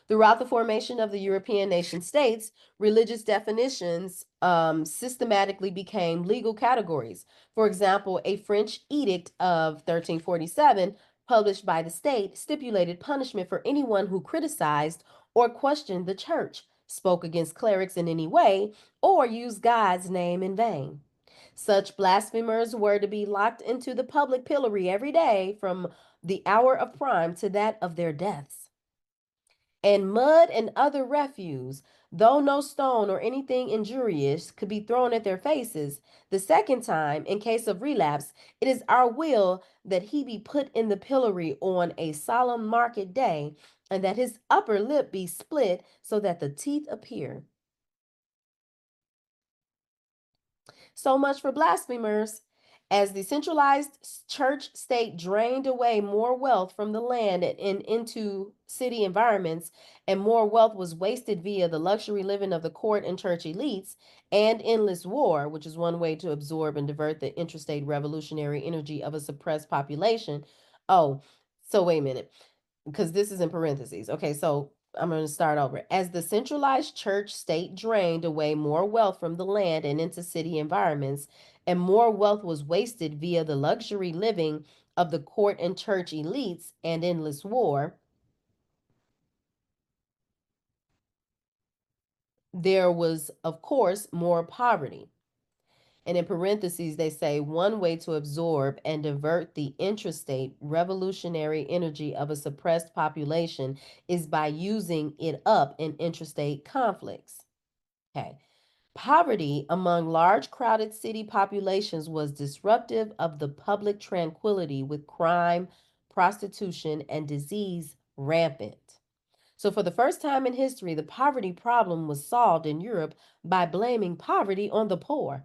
Throughout the formation of the European nation states, religious definitions systematically became legal categories. For example, a French edict of 1347, published by the state, stipulated punishment for anyone who criticized or questioned the church, spoke against clerics in any way, or used God's name in vain. Such blasphemers were to be locked into the public pillory every day from the hour of prime to that of their deaths. And mud and other refuse, though no stone or anything injurious could be thrown at their faces, the second time, in case of relapse, it is our will that he be put in the pillory on a solemn market day, and that his upper lip be split so that the teeth appear. So much for blasphemers. As the centralized church state drained away more wealth from the land and into city environments, and more wealth was wasted via the luxury living of the court and church elites, and endless war, which is one way to absorb and divert the interstate revolutionary energy of a suppressed population. Oh, so wait a minute, because this is in parentheses. Okay, so I'm going to start over. As the centralized church state drained away more wealth from the land and into city environments, and more wealth was wasted via the luxury living of the court and church elites and endless war, there was, of course, more poverty. And in parentheses, they say one way to absorb and divert the intrastate revolutionary energy of a suppressed population is by using it up in intrastate conflicts. Okay. Poverty among large crowded city populations was disruptive of the public tranquility, with crime, prostitution, and disease rampant. So, for the first time in history, the poverty problem was solved in Europe by blaming poverty on the poor.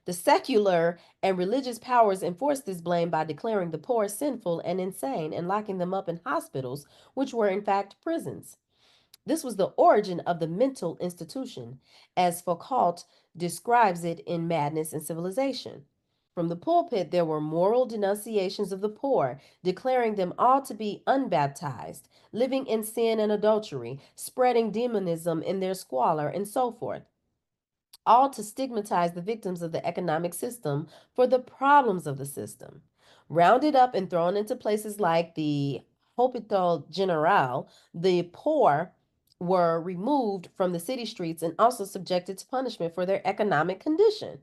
The secular and religious powers enforced this blame by declaring the poor sinful and insane and locking them up in hospitals, which were in fact prisons. This was the origin of the mental institution, as Foucault describes it in Madness and Civilization. From the pulpit, there were moral denunciations of the poor, declaring them all to be unbaptized, living in sin and adultery, spreading demonism in their squalor, and so forth, all to stigmatize the victims of the economic system for the problems of the system. Rounded up and thrown into places like the Hospital General, the poor were removed from the city streets and also subjected to punishment for their economic condition.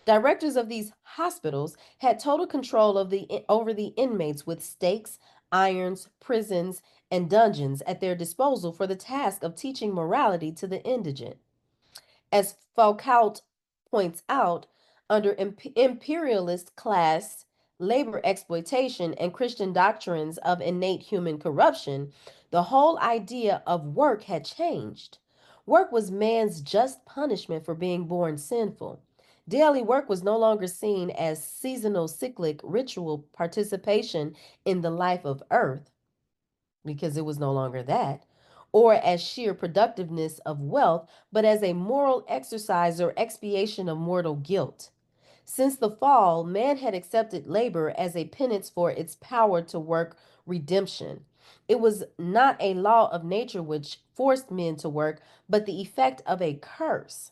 Directors of these hospitals had total control of over the inmates, with stakes, irons, prisons, and dungeons at their disposal for the task of teaching morality to the indigent. As Foucault points out, under imperialist class, labor exploitation, and Christian doctrines of innate human corruption, the whole idea of work had changed. Work was man's just punishment for being born sinful. Daily work was no longer seen as seasonal, cyclic, ritual participation in the life of earth, because it was no longer that, or as sheer productiveness of wealth, but as a moral exercise or expiation of mortal guilt. Since the fall, man had accepted labor as a penance for its power to work redemption. It was not a law of nature which forced men to work, but the effect of a curse.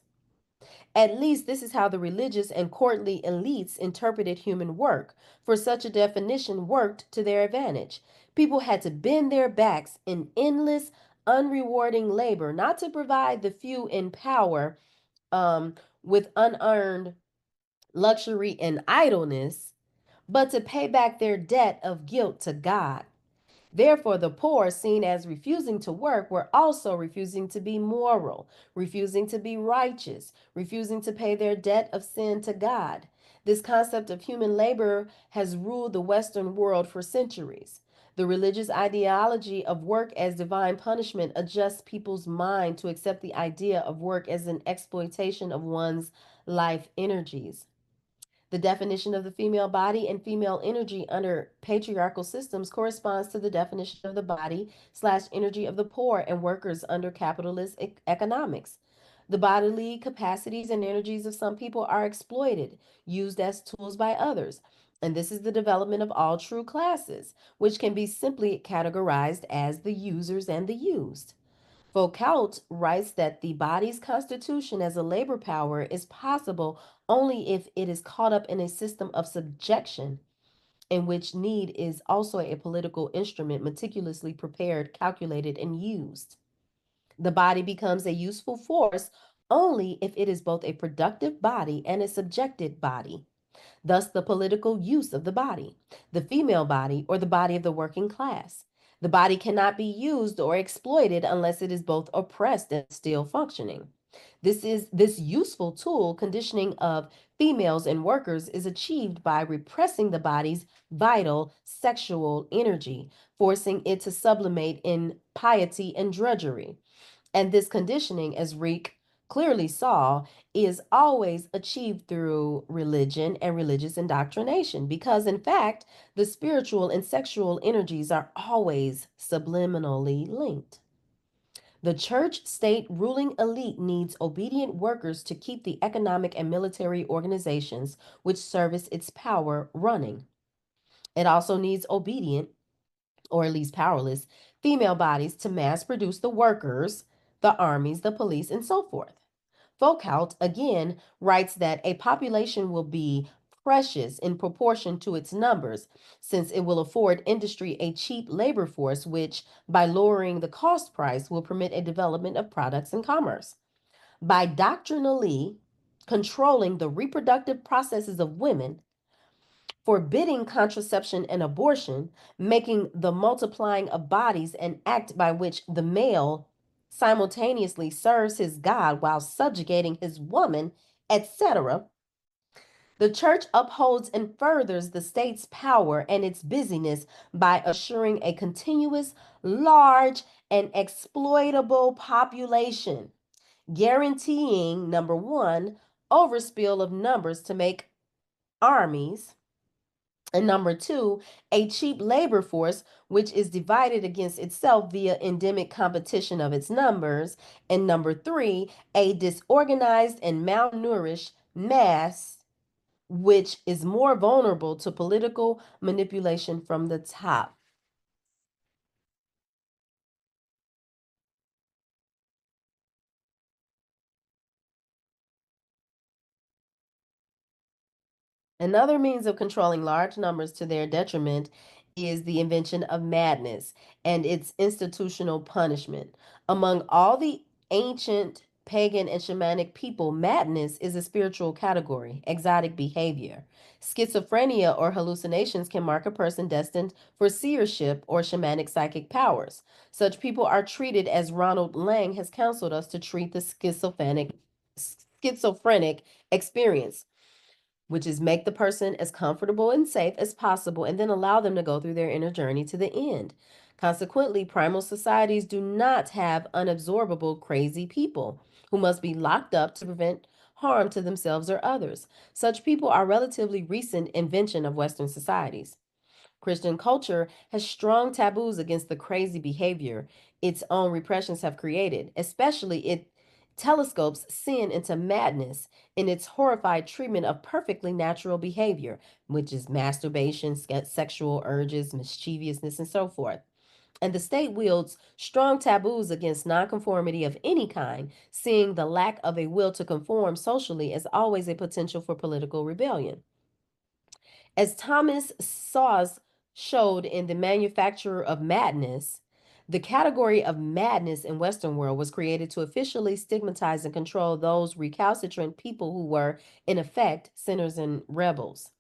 At least this is how the religious and courtly elites interpreted human work, for such a definition worked to their advantage. People had to bend their backs in endless, unrewarding labor, not to provide the few in power with unearned luxury and idleness, but to pay back their debt of guilt to God. Therefore, the poor, seen as refusing to work, were also refusing to be moral, refusing to be righteous, refusing to pay their debt of sin to God. This concept of human labor has ruled the Western world for centuries. The religious ideology of work as divine punishment adjusts people's mind to accept the idea of work as an exploitation of one's life energies. The definition of the female body and female energy under patriarchal systems corresponds to the definition of the body slash energy of the poor and workers under capitalist economics. The bodily capacities and energies of some people are exploited, used as tools by others. And this is the development of all true classes, which can be simply categorized as the users and the used. Foucault writes that the body's constitution as a labor power is possible only if it is caught up in a system of subjection, in which need is also a political instrument meticulously prepared, calculated, and used. The body becomes a useful force only if it is both a productive body and a subjected body. Thus, the political use of the body, the female body, or the body of the working class. The body cannot be used or exploited unless it is both oppressed and still functioning. This useful tool conditioning of females and workers is achieved by repressing the body's vital sexual energy, forcing it to sublimate in piety and drudgery. And this conditioning, as Reek clearly saw, is always achieved through religion and religious indoctrination because, in fact, the spiritual and sexual energies are always subliminally linked. The church state ruling elite needs obedient workers to keep the economic and military organizations which service its power running. It also needs obedient, or at least powerless, female bodies to mass produce the workers, the armies, the police, and so forth. Foucault again writes that a population will be precious in proportion to its numbers, since it will afford industry a cheap labor force, which, by lowering the cost price, will permit a development of products and commerce. By doctrinally controlling the reproductive processes of women, forbidding contraception and abortion, making the multiplying of bodies an act by which the male simultaneously serves his God while subjugating his woman, etc., the church upholds and furthers the state's power and its busyness by assuring a continuous, large, and exploitable population, guaranteeing, number one, overspill of numbers to make armies, and number two, a cheap labor force which is divided against itself via endemic competition of its numbers. And number three, a disorganized and malnourished mass which is more vulnerable to political manipulation from the top. Another means of controlling large numbers to their detriment is the invention of madness and its institutional punishment. Among all the ancient pagan and shamanic people, madness is a spiritual category, exotic behavior. Schizophrenia or hallucinations can mark a person destined for seership or shamanic psychic powers. Such people are treated as Ronald Lang has counseled us to treat the schizophrenic experience, which is make the person as comfortable and safe as possible and then allow them to go through their inner journey to the end. Consequently, primal societies do not have unabsorbable crazy people who must be locked up to prevent harm to themselves or others. Such people are relatively recent invention of Western societies. Christian culture has strong taboos against the crazy behavior its own repressions have created, especially it telescopes sin into madness in its horrified treatment of perfectly natural behavior, which is masturbation, sexual urges, mischievousness, and so forth. And the state wields strong taboos against nonconformity of any kind, seeing the lack of a will to conform socially as always a potential for political rebellion. As Thomas Sawes showed in The Manufacturer of Madness, the category of madness in Western world was created to officially stigmatize and control those recalcitrant people who were, in effect, sinners and rebels.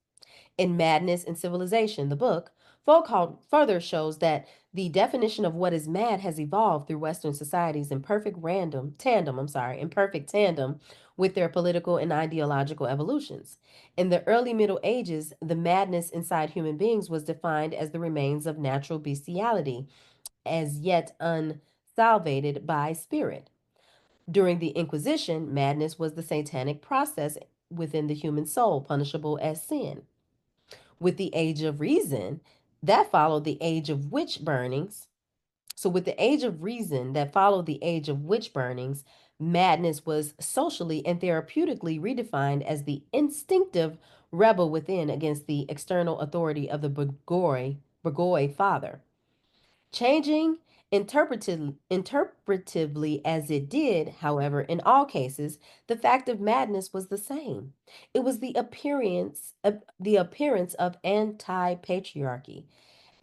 In Madness and Civilization, the book, Foucault further shows that the definition of what is mad has evolved through Western societies in perfect tandem with their political and ideological evolutions. In the early Middle Ages, the madness inside human beings was defined as the remains of natural bestiality, as yet unsalvated by spirit. During the Inquisition, madness was the satanic process within the human soul, punishable as sin. With the Age of Reason, that followed the Age of Witch Burnings. So, with the Age of Reason that followed the Age of Witch Burnings, madness was socially and therapeutically redefined as the instinctive rebel within against the external authority of the Burgoy father. Changing interpretively as it did, however, in all cases, the fact of madness was the same. It was the appearance of anti-patriarchy,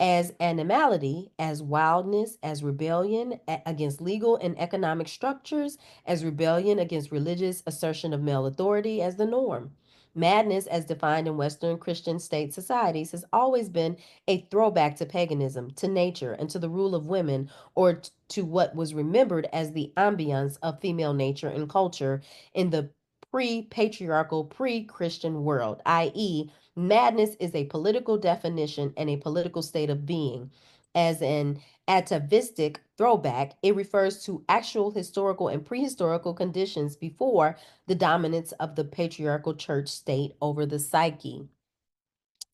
as animality, as wildness, as rebellion against legal and economic structures, as rebellion against religious assertion of male authority as the norm. Madness, as defined in Western Christian state societies, has always been a throwback to paganism, to nature, and to the rule of women, or to what was remembered as the ambience of female nature and culture in the pre patriarchal, pre Christian world, i.e., madness is a political definition and a political state of being. As an atavistic throwback, it refers to actual historical and prehistorical conditions before the dominance of the patriarchal church state over the psyche.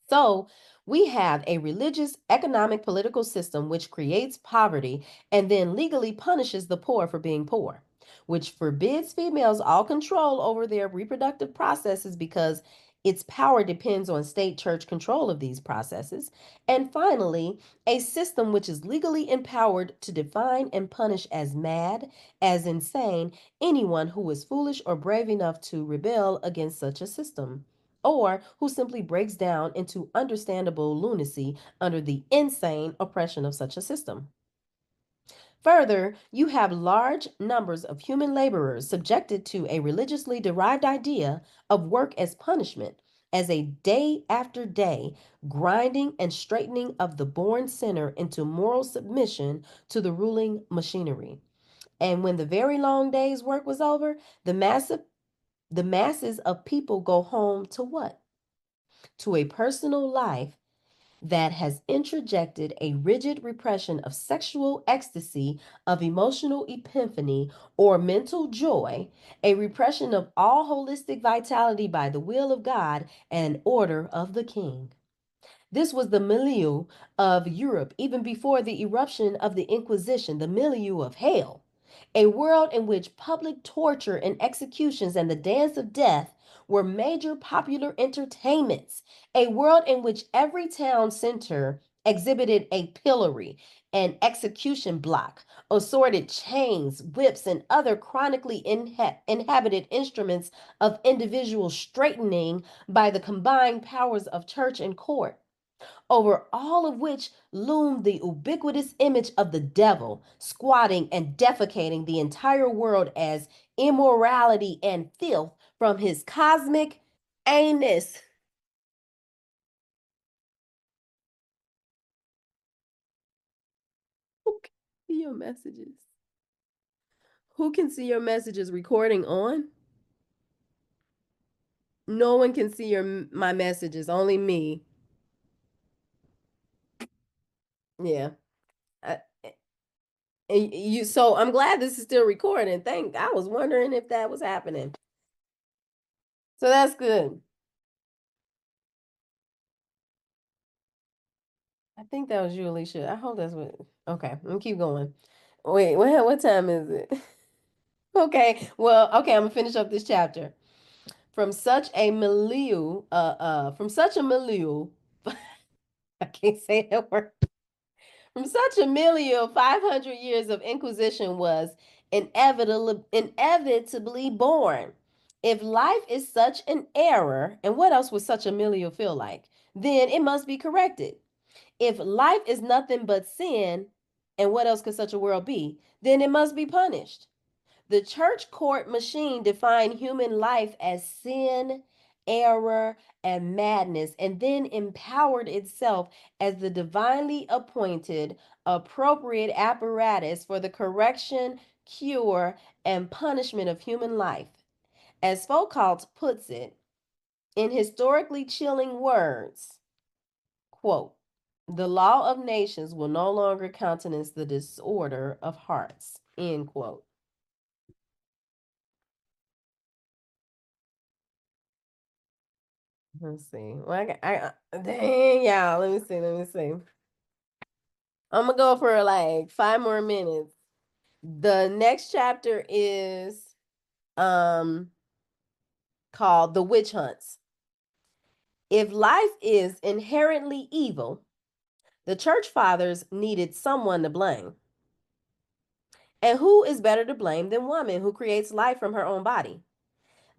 So, we have a religious, economic, political system which creates poverty and then legally punishes the poor for being poor, which forbids females all control over their reproductive processes because its power depends on state church control of these processes. And finally, a system which is legally empowered to define and punish as mad, as insane, anyone who is foolish or brave enough to rebel against such a system, or who simply breaks down into understandable lunacy under the insane oppression of such a system. Further, you have large numbers of human laborers subjected to a religiously derived idea of work as punishment, as a day after day grinding and straightening of the born sinner into moral submission to the ruling machinery. And when the very long day's work was over, the masses of people go home to what? To a personal life that has interjected a rigid repression of sexual ecstasy, of emotional epiphany, or mental joy, a repression of all holistic vitality by the will of God and order of the King. This was the milieu of Europe even before the eruption of the Inquisition, the milieu of hell. A world in which public torture and executions and the dance of death were major popular entertainments. A world in which every town center exhibited a pillory, an execution block, assorted chains, whips, and other chronically inhabited instruments of individual straightening by the combined powers of church and court, over all of which loomed the ubiquitous image of the devil, squatting and defecating the entire world as immorality and filth from his cosmic anus. Who can see your messages? Who can see your messages recording on? No one can see my messages, only me. Yeah. I, so I'm glad this is still recording. I was wondering if that was happening. So that's good. I think that was you, Alicia. I hope that's what. Okay, let me keep going. Wait, what time is it? Okay, well, okay, I'm gonna finish up this chapter. From such a milieu, I can't say that word. From such a milieu, 500 years of Inquisition was inevitably born. If life is such an error, and what else would such a milieu feel like? Then it must be corrected. If life is nothing but sin, and what else could such a world be? Then it must be punished. The church court machine defined human life as sin error, and madness, and then empowered itself as the divinely appointed, appropriate apparatus for the correction, cure, and punishment of human life. As Foucault puts it, in historically chilling words, quote, the law of nations will no longer countenance the disorder of hearts, end quote. Let's see. Well, dang, y'all. Let me see. Let me see. I'm gonna go for like 5 more minutes. The next chapter is um called The Witch Hunts. If life is inherently evil, the church fathers needed someone to blame. And who is better to blame than woman who creates life from her own body?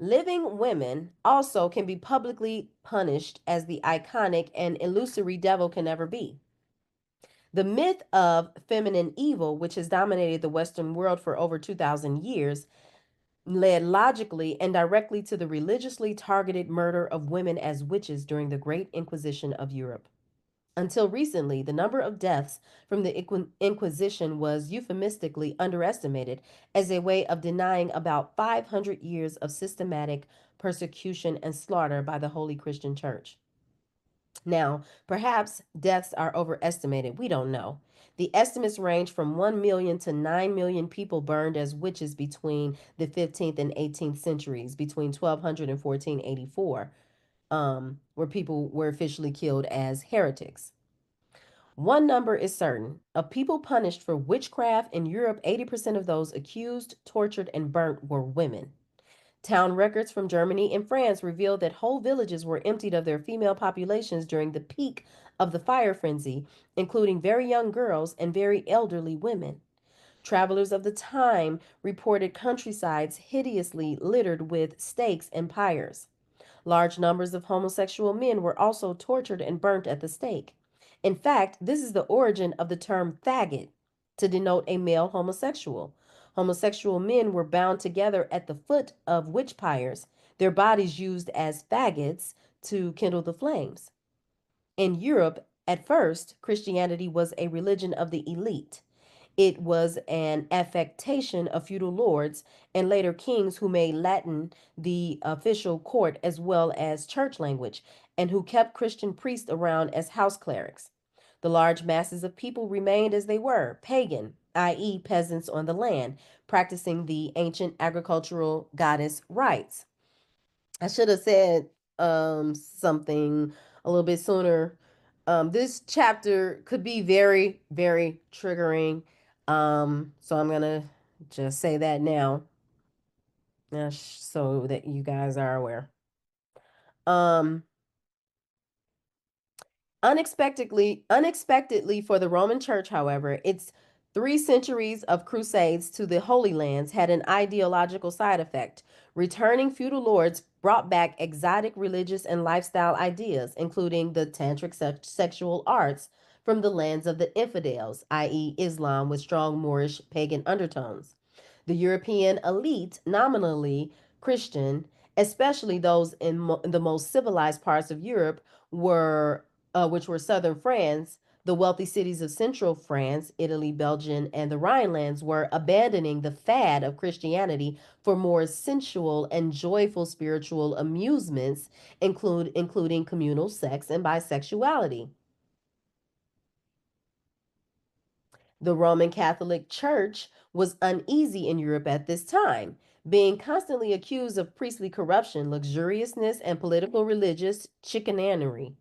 Living women also can be publicly punished as the iconic and illusory devil can never be. The myth of feminine evil, which has dominated the Western world for over 2,000 years, led logically and directly to the religiously targeted murder of women as witches during the Great Inquisition of Europe. Until recently, the number of deaths from the Inquisition was euphemistically underestimated as a way of denying about 500 years of systematic persecution and slaughter by the Holy Christian Church. Now, perhaps deaths are overestimated. We don't know. The estimates range from 1 million to 9 million people burned as witches between the 15th and 18th centuries, between 1200 and 1484, where people were officially killed as heretics. One number is certain. Of people punished for witchcraft in Europe, 80% of those accused, tortured, and burnt were women. Town records from Germany and France reveal that whole villages were emptied of their female populations during the peak of the fire frenzy, including very young girls and very elderly women. Travelers of the time reported countrysides hideously littered with stakes and pyres. Large numbers of homosexual men were also tortured and burnt at the stake. In fact, this is the origin of the term faggot to denote a male homosexual. Homosexual men were bound together at the foot of witch pyres, their bodies used as faggots to kindle the flames. In Europe, at first, Christianity was a religion of the elite. It was an affectation of feudal lords and later kings who made Latin the official court as well as church language, and who kept Christian priests around as house clerics. The large masses of people remained as they were, pagan, i.e., peasants on the land, practicing the ancient agricultural goddess rites. I should have said something a little bit sooner. This chapter could be very, very triggering. So I'm gonna just say that now, so that you guys are aware. Um, unexpectedly for the Roman Church, however, its 3 centuries of crusades to the Holy Lands had an ideological side effect. Returning feudal lords brought back exotic religious and lifestyle ideas, including the tantric sexual arts from the lands of the infidels, i.e., Islam with strong Moorish pagan undertones. The European elite, nominally Christian, especially those in the most civilized parts of Europe, were which were southern France, the wealthy cities of central France, Italy, Belgium, and the Rhinelands were abandoning the fad of Christianity for more sensual and joyful spiritual amusements, including communal sex and bisexuality. The Roman Catholic Church was uneasy in Europe at this time, being constantly accused of priestly corruption, luxuriousness, and political religious chicanery.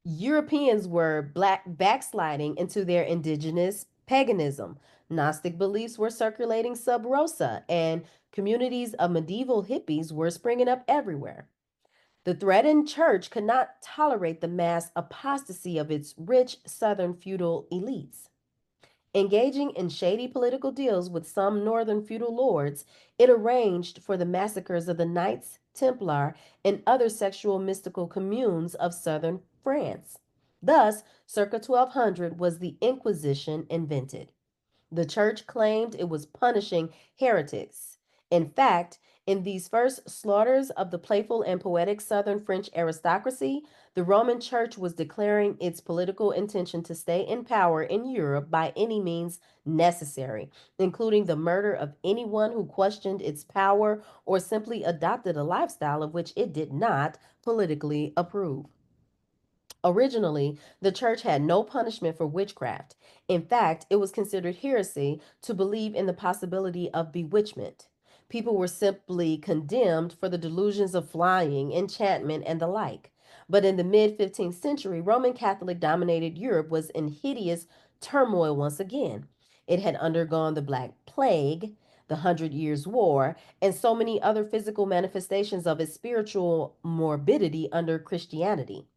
Europeans were backsliding into their indigenous paganism. Gnostic beliefs were circulating sub rosa, and communities of medieval hippies were springing up everywhere. The threatened church could not tolerate the mass apostasy of its rich southern feudal elites. Engaging in shady political deals with some northern feudal lords, it arranged for the massacres of the Knights Templar and other sexual mystical communes of southern France. Thus, circa 1200 was the Inquisition invented. The church claimed it was punishing heretics. In fact, In these first slaughters of the playful and poetic southern French aristocracy, the Roman Church was declaring its political intention to stay in power in Europe by any means necessary, including the murder of anyone who questioned its power or simply adopted a lifestyle of which it did not politically approve. Originally, the church had no punishment for witchcraft. In fact, it was considered heresy to believe in the possibility of bewitchment. People were simply condemned for the delusions of flying, enchantment, and the like. But in the mid 15th century, Roman Catholic dominated Europe was in hideous turmoil once again. It had undergone the Black Plague, the Hundred Years' War, and so many other physical manifestations of its spiritual morbidity under Christianity.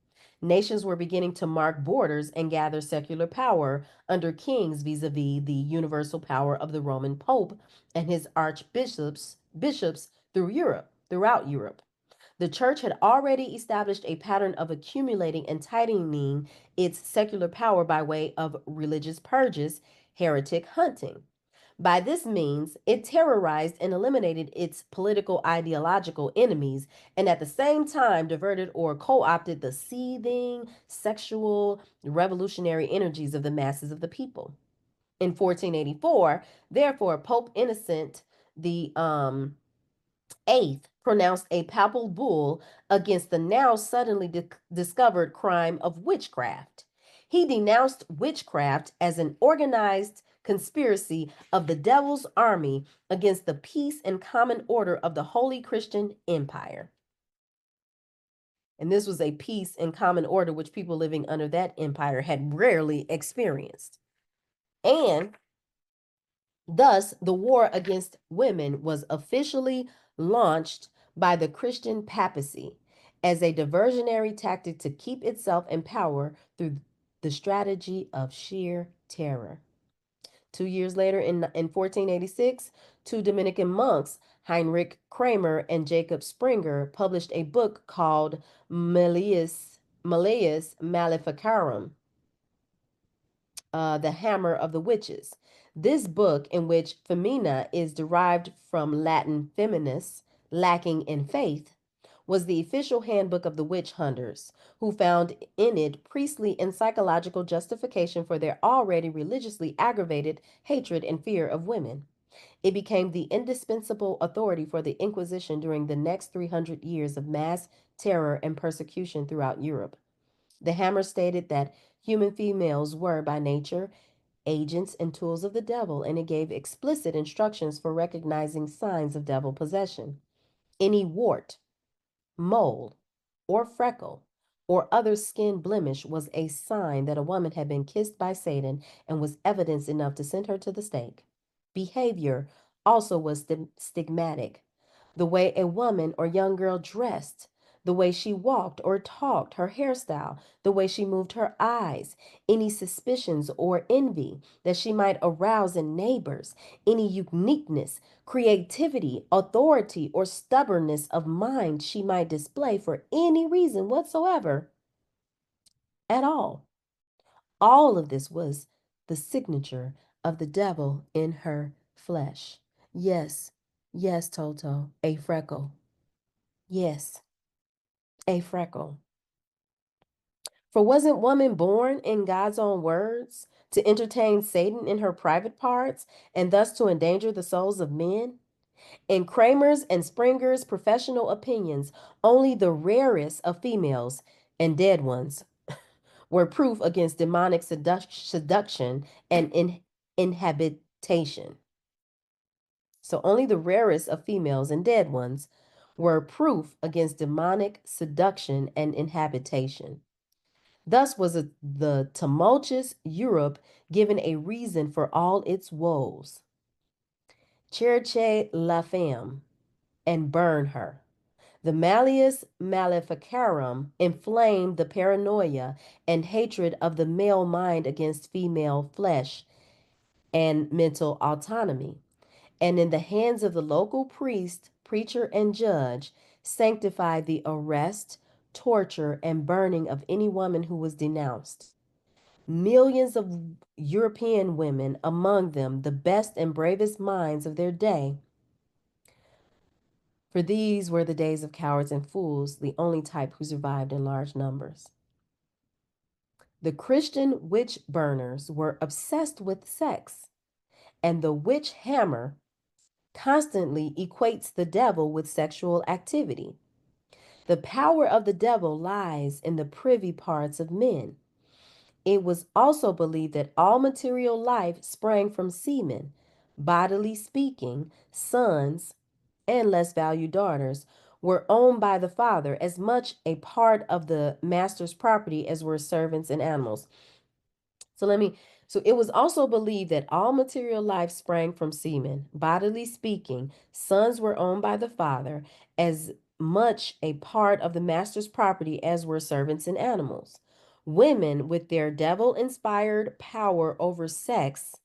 Nations were beginning to mark borders and gather secular power under kings vis-a-vis the universal power of the Roman Pope and his archbishops throughout Europe. The church had already established a pattern of accumulating and tightening its secular power by way of religious purges, heretic hunting. By this means, it terrorized and eliminated its political ideological enemies, and at the same time diverted or co opted the seething, sexual, revolutionary energies of the masses of the people. In 1484, therefore, Pope Innocent the Eighth pronounced a papal bull against the now suddenly discovered crime of witchcraft. He denounced witchcraft as an organized conspiracy of the devil's army against the peace and common order of the Holy Christian Empire. And this was a peace and common order which people living under that empire had rarely experienced. And thus, the war against women was officially launched by the Christian papacy as a diversionary tactic to keep itself in power through the strategy of sheer terror. 2 years later, in 1486, two Dominican monks, Heinrich Kramer and Jacob Springer, published a book called Malleus Maleficarum, The Hammer of the Witches. This book, in which femina is derived from Latin feminis, lacking in faith, was the official handbook of the witch hunters, who found in it priestly and psychological justification for their already religiously aggravated hatred and fear of women. It became the indispensable authority for the Inquisition during the next 300 years of mass terror and persecution throughout Europe. The hammer stated that human females were, by nature, agents and tools of the devil, and it gave explicit instructions for recognizing signs of devil possession. Any wart, mole, or freckle, or other skin blemish was a sign that a woman had been kissed by Satan and was evidence enough to send her to the stake. Behavior also was stigmatic. The way a woman or young girl dressed, the way she walked or talked, her hairstyle, the way she moved her eyes, any suspicions or envy that she might arouse in neighbors, any uniqueness, creativity, authority, or stubbornness of mind she might display for any reason whatsoever at all. All of this was the signature of the devil in her flesh. Yes, yes, Toto, a freckle. Yes, a freckle. For wasn't woman born in God's own words to entertain Satan in her private parts and thus to endanger the souls of men? In Kramer's and Springer's professional opinions, only the rarest of females and dead ones were proof against demonic seduction and inhabitation. So only the rarest of females and dead ones were proof against demonic seduction and inhabitation. Thus was the tumultuous Europe given a reason for all its woes. Cherche la femme and burn her. The Malleus Maleficarum inflamed the paranoia and hatred of the male mind against female flesh and mental autonomy, and in the hands of the local priest, preacher, and judge, sanctified the arrest, torture, and burning of any woman who was denounced. Millions of European women, among them the best and bravest minds of their day, For these were the days of cowards and fools, the only type who survived in large numbers. The Christian witch burners were obsessed with sex, and the witch hammer constantly equates the devil with sexual activity. The power of the devil lies in the privy parts of men. It was also believed that all material life sprang from semen, bodily speaking, sons, and less valued daughters were owned by the father as much a part of the master's property as were servants and animals. So let me so it was also believed that all material life sprang from semen. Bodily speaking, sons were owned by the father as much a part of the master's property as were servants and animals. Women, with their devil inspired power over sex,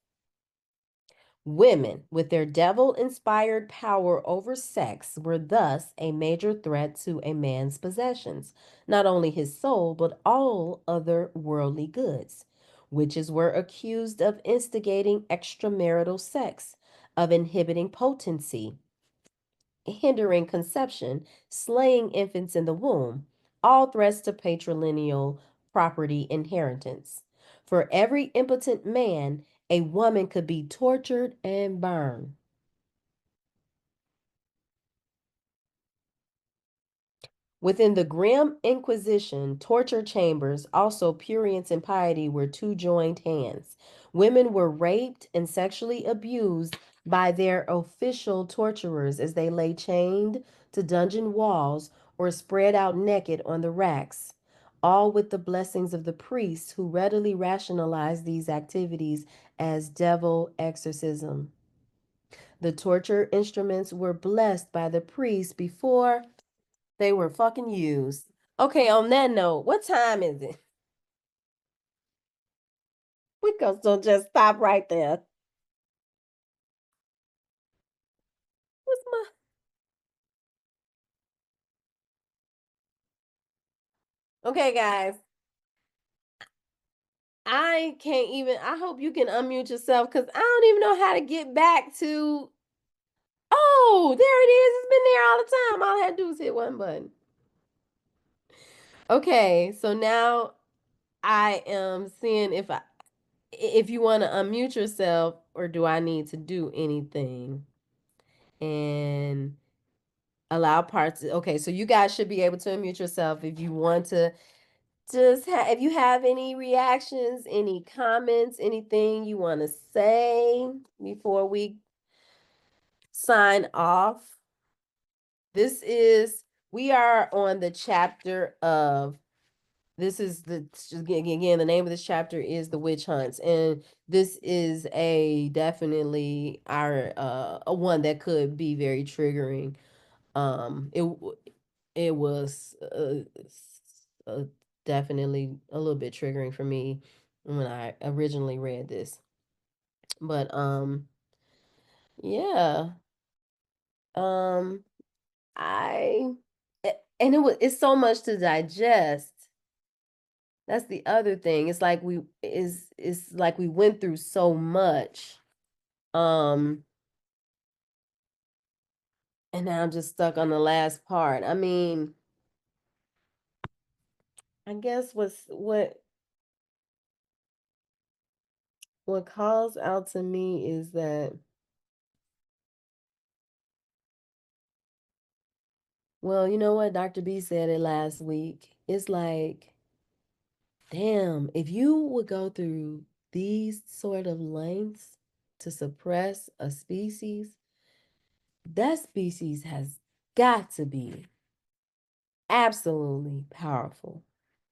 Women, with their devil inspired power over sex, were thus a major threat to a man's possessions, not only his soul, but all other worldly goods. Witches were accused of instigating extramarital sex, of inhibiting potency, hindering conception, slaying infants in the womb, all threats to patrilineal property inheritance. For every impotent man, a woman could be tortured and burned. Within the grim Inquisition torture chambers, also prurience and piety were two joined hands. Women were raped and sexually abused by their official torturers as they lay chained to dungeon walls or spread out naked on the racks, all with the blessings of the priests who readily rationalized these activities as devil exorcism. The torture instruments were blessed by the priests before they were fucking used. Okay, on that note, what time is it? We can still just stop right there. What's my Okay, guys. I can't even I hope you can unmute yourself because I don't even know how to get back to Oh, there it is. It's been there all the time. All I had to do was hit one button. Okay, so now I am seeing if you want to unmute yourself or do I need to do anything? And allow parts. Okay, so you guys should be able to unmute yourself if you want to if you have any reactions, any comments, anything you want to say before we sign off. This is we are on the chapter of this is the again the name of this chapter is the witch hunts, and this is a definitely our a one that could be very triggering. It was definitely a little bit triggering for me when I originally read this. But yeah. Um I and it's so much to digest. That's the other thing. It's like we went through so much. Um and now I'm just stuck on the last part. I mean, I guess what calls out to me is that, well, you know what? Dr. B said it last week. It's like, damn, if you would go through these sort of lengths to suppress a species, that species has got to be absolutely powerful.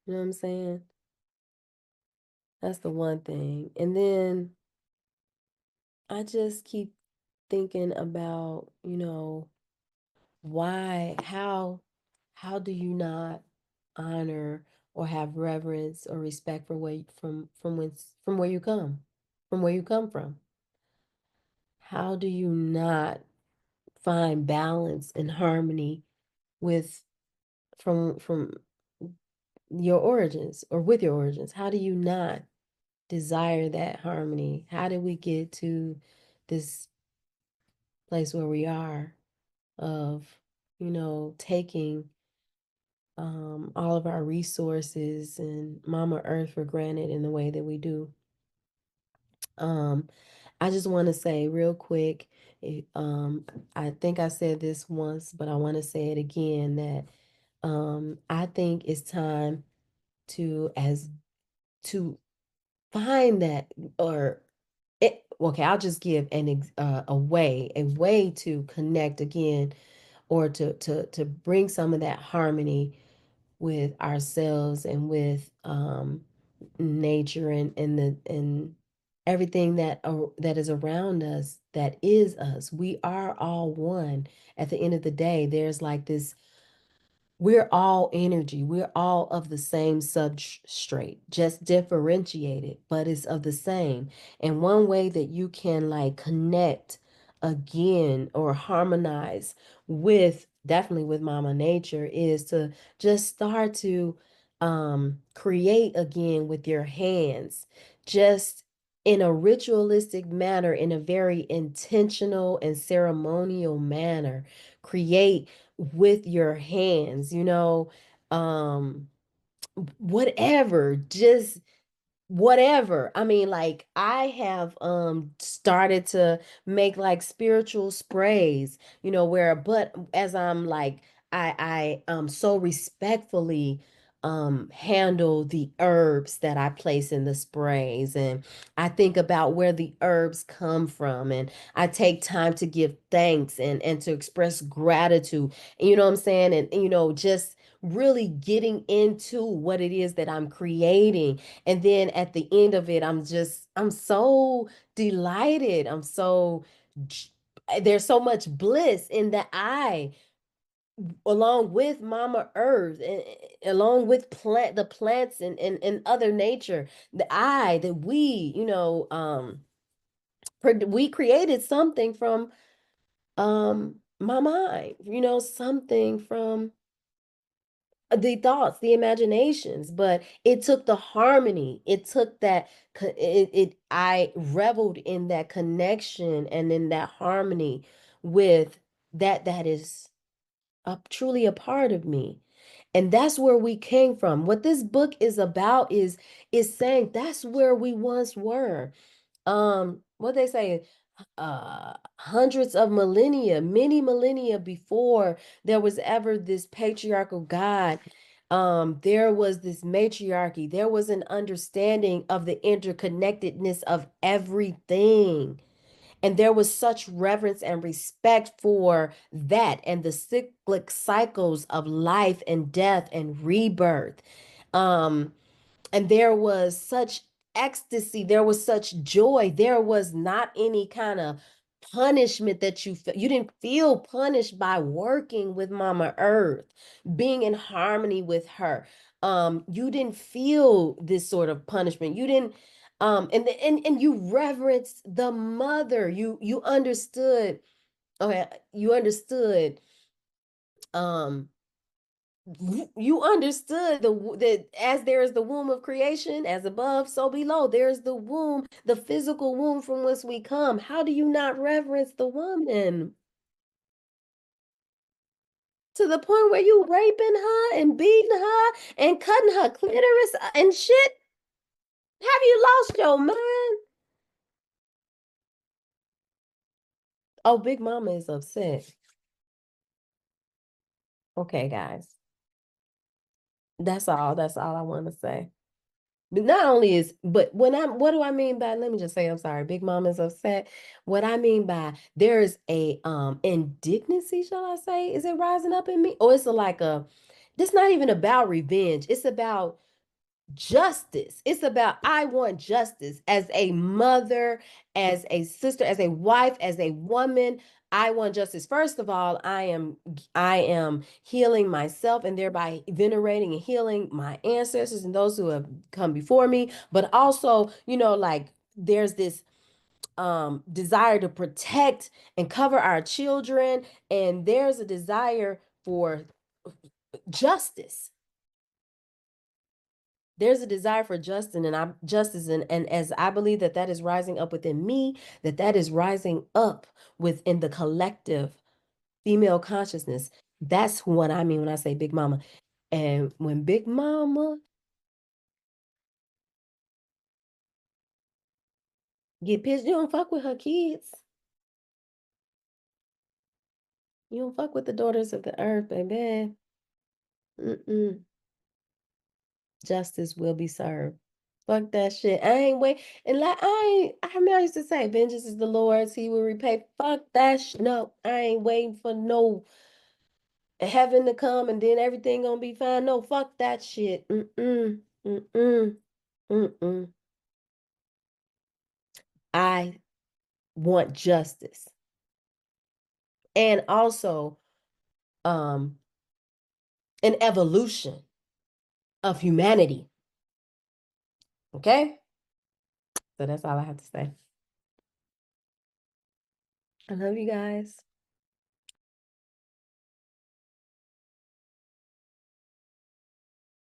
You know what I'm saying? That's the one thing. And then I just keep thinking about, why how do you not honor or have reverence or respect for where from where you come from? How do you not find balance and harmony with from your origins or with your origins? How do you not desire that harmony? How did we get to this place where we are of taking all of our resources and Mama Earth for granted in the way that we do. Um, I just want to say real quick, I think I said this once, but I want to say it again that I think it's time to find that or okay, I'll just give a way to connect again or to bring some of that harmony with ourselves and with nature and everything that is around us that is us. We are all one. At the end of the day, there's like this, we're all energy. We're all of the same substrate, just differentiated, but it's of the same. And one way that you can like connect again or harmonize with definitely with Mama Nature is to just start to create again with your hands, just in a ritualistic manner, in a very intentional and ceremonial manner. Create with your hands, um, whatever, just whatever. I mean, like I have started to make like spiritual sprays, where but as I'm like I so respectfully handle the herbs that I place in the sprays, and I think about where the herbs come from, and I take time to give thanks and to express gratitude. You know what I'm saying? And just really getting into what it is that I'm creating, and then at the end of it, I'm so delighted. There's so much bliss in that along with Mama Earth, and along with the plants and other nature, that we, we created something from my mind, something from the thoughts, the imaginations, but it took the harmony. It took that I reveled in that connection and in that harmony with that is truly a part of me. And that's where we came from. What this book is about is saying that's where we once were. What they say, hundreds of millennia, many millennia before there was ever this patriarchal God, there was this matriarchy. There was an understanding of the interconnectedness of everything. And there was such reverence and respect for that and the cyclic cycles of life and death and rebirth. Um, and there was such ecstasy, there was such joy, there was not any kind of punishment that you didn't feel punished by working with Mama Earth, being in harmony with her. You didn't feel this sort of punishment. You didn't and you reverenced the mother. You understood. Okay, you understood um you understood that as there is the womb of creation, as above, so below, there's the womb, the physical womb from whence we come. How do you not reverence the woman to the point where you raping her and beating her and cutting her clitoris and shit? Have you lost your mind? Oh, Big Mama is upset. Okay, guys. That's all I want to say. But not only is, but what do I mean by, let me just say, I'm sorry, Big Mama's upset. What I mean by there's a indignancy, shall I say? Is it rising up in me? Or it's like this not even about revenge. It's about justice. It's about I want justice as a mother, as a sister, as a wife, as a woman. I want justice. First of all, I am healing myself and thereby venerating and healing my ancestors and those who have come before me, but also, like there's this desire to protect and cover our children, and there's a desire for justice. There's a desire for justice, and as I believe that is rising up within me, that is rising up within the collective female consciousness. That's what I mean when I say Big Mama. And when Big Mama get pissed, you don't fuck with her kids. You don't fuck with the daughters of the earth, baby. Mm-mm. Justice will be served. Fuck that shit. I ain't wait. And like I mean I used to say, vengeance is the Lord's, he will repay. Fuck that shit. No, I ain't waiting for no heaven to come and then everything gonna be fine. No, fuck that shit. Mm-mm. Mm-mm. Mm-mm. I want justice. And also um an evolution of humanity. Okay? So that's all I have to say. I love you guys.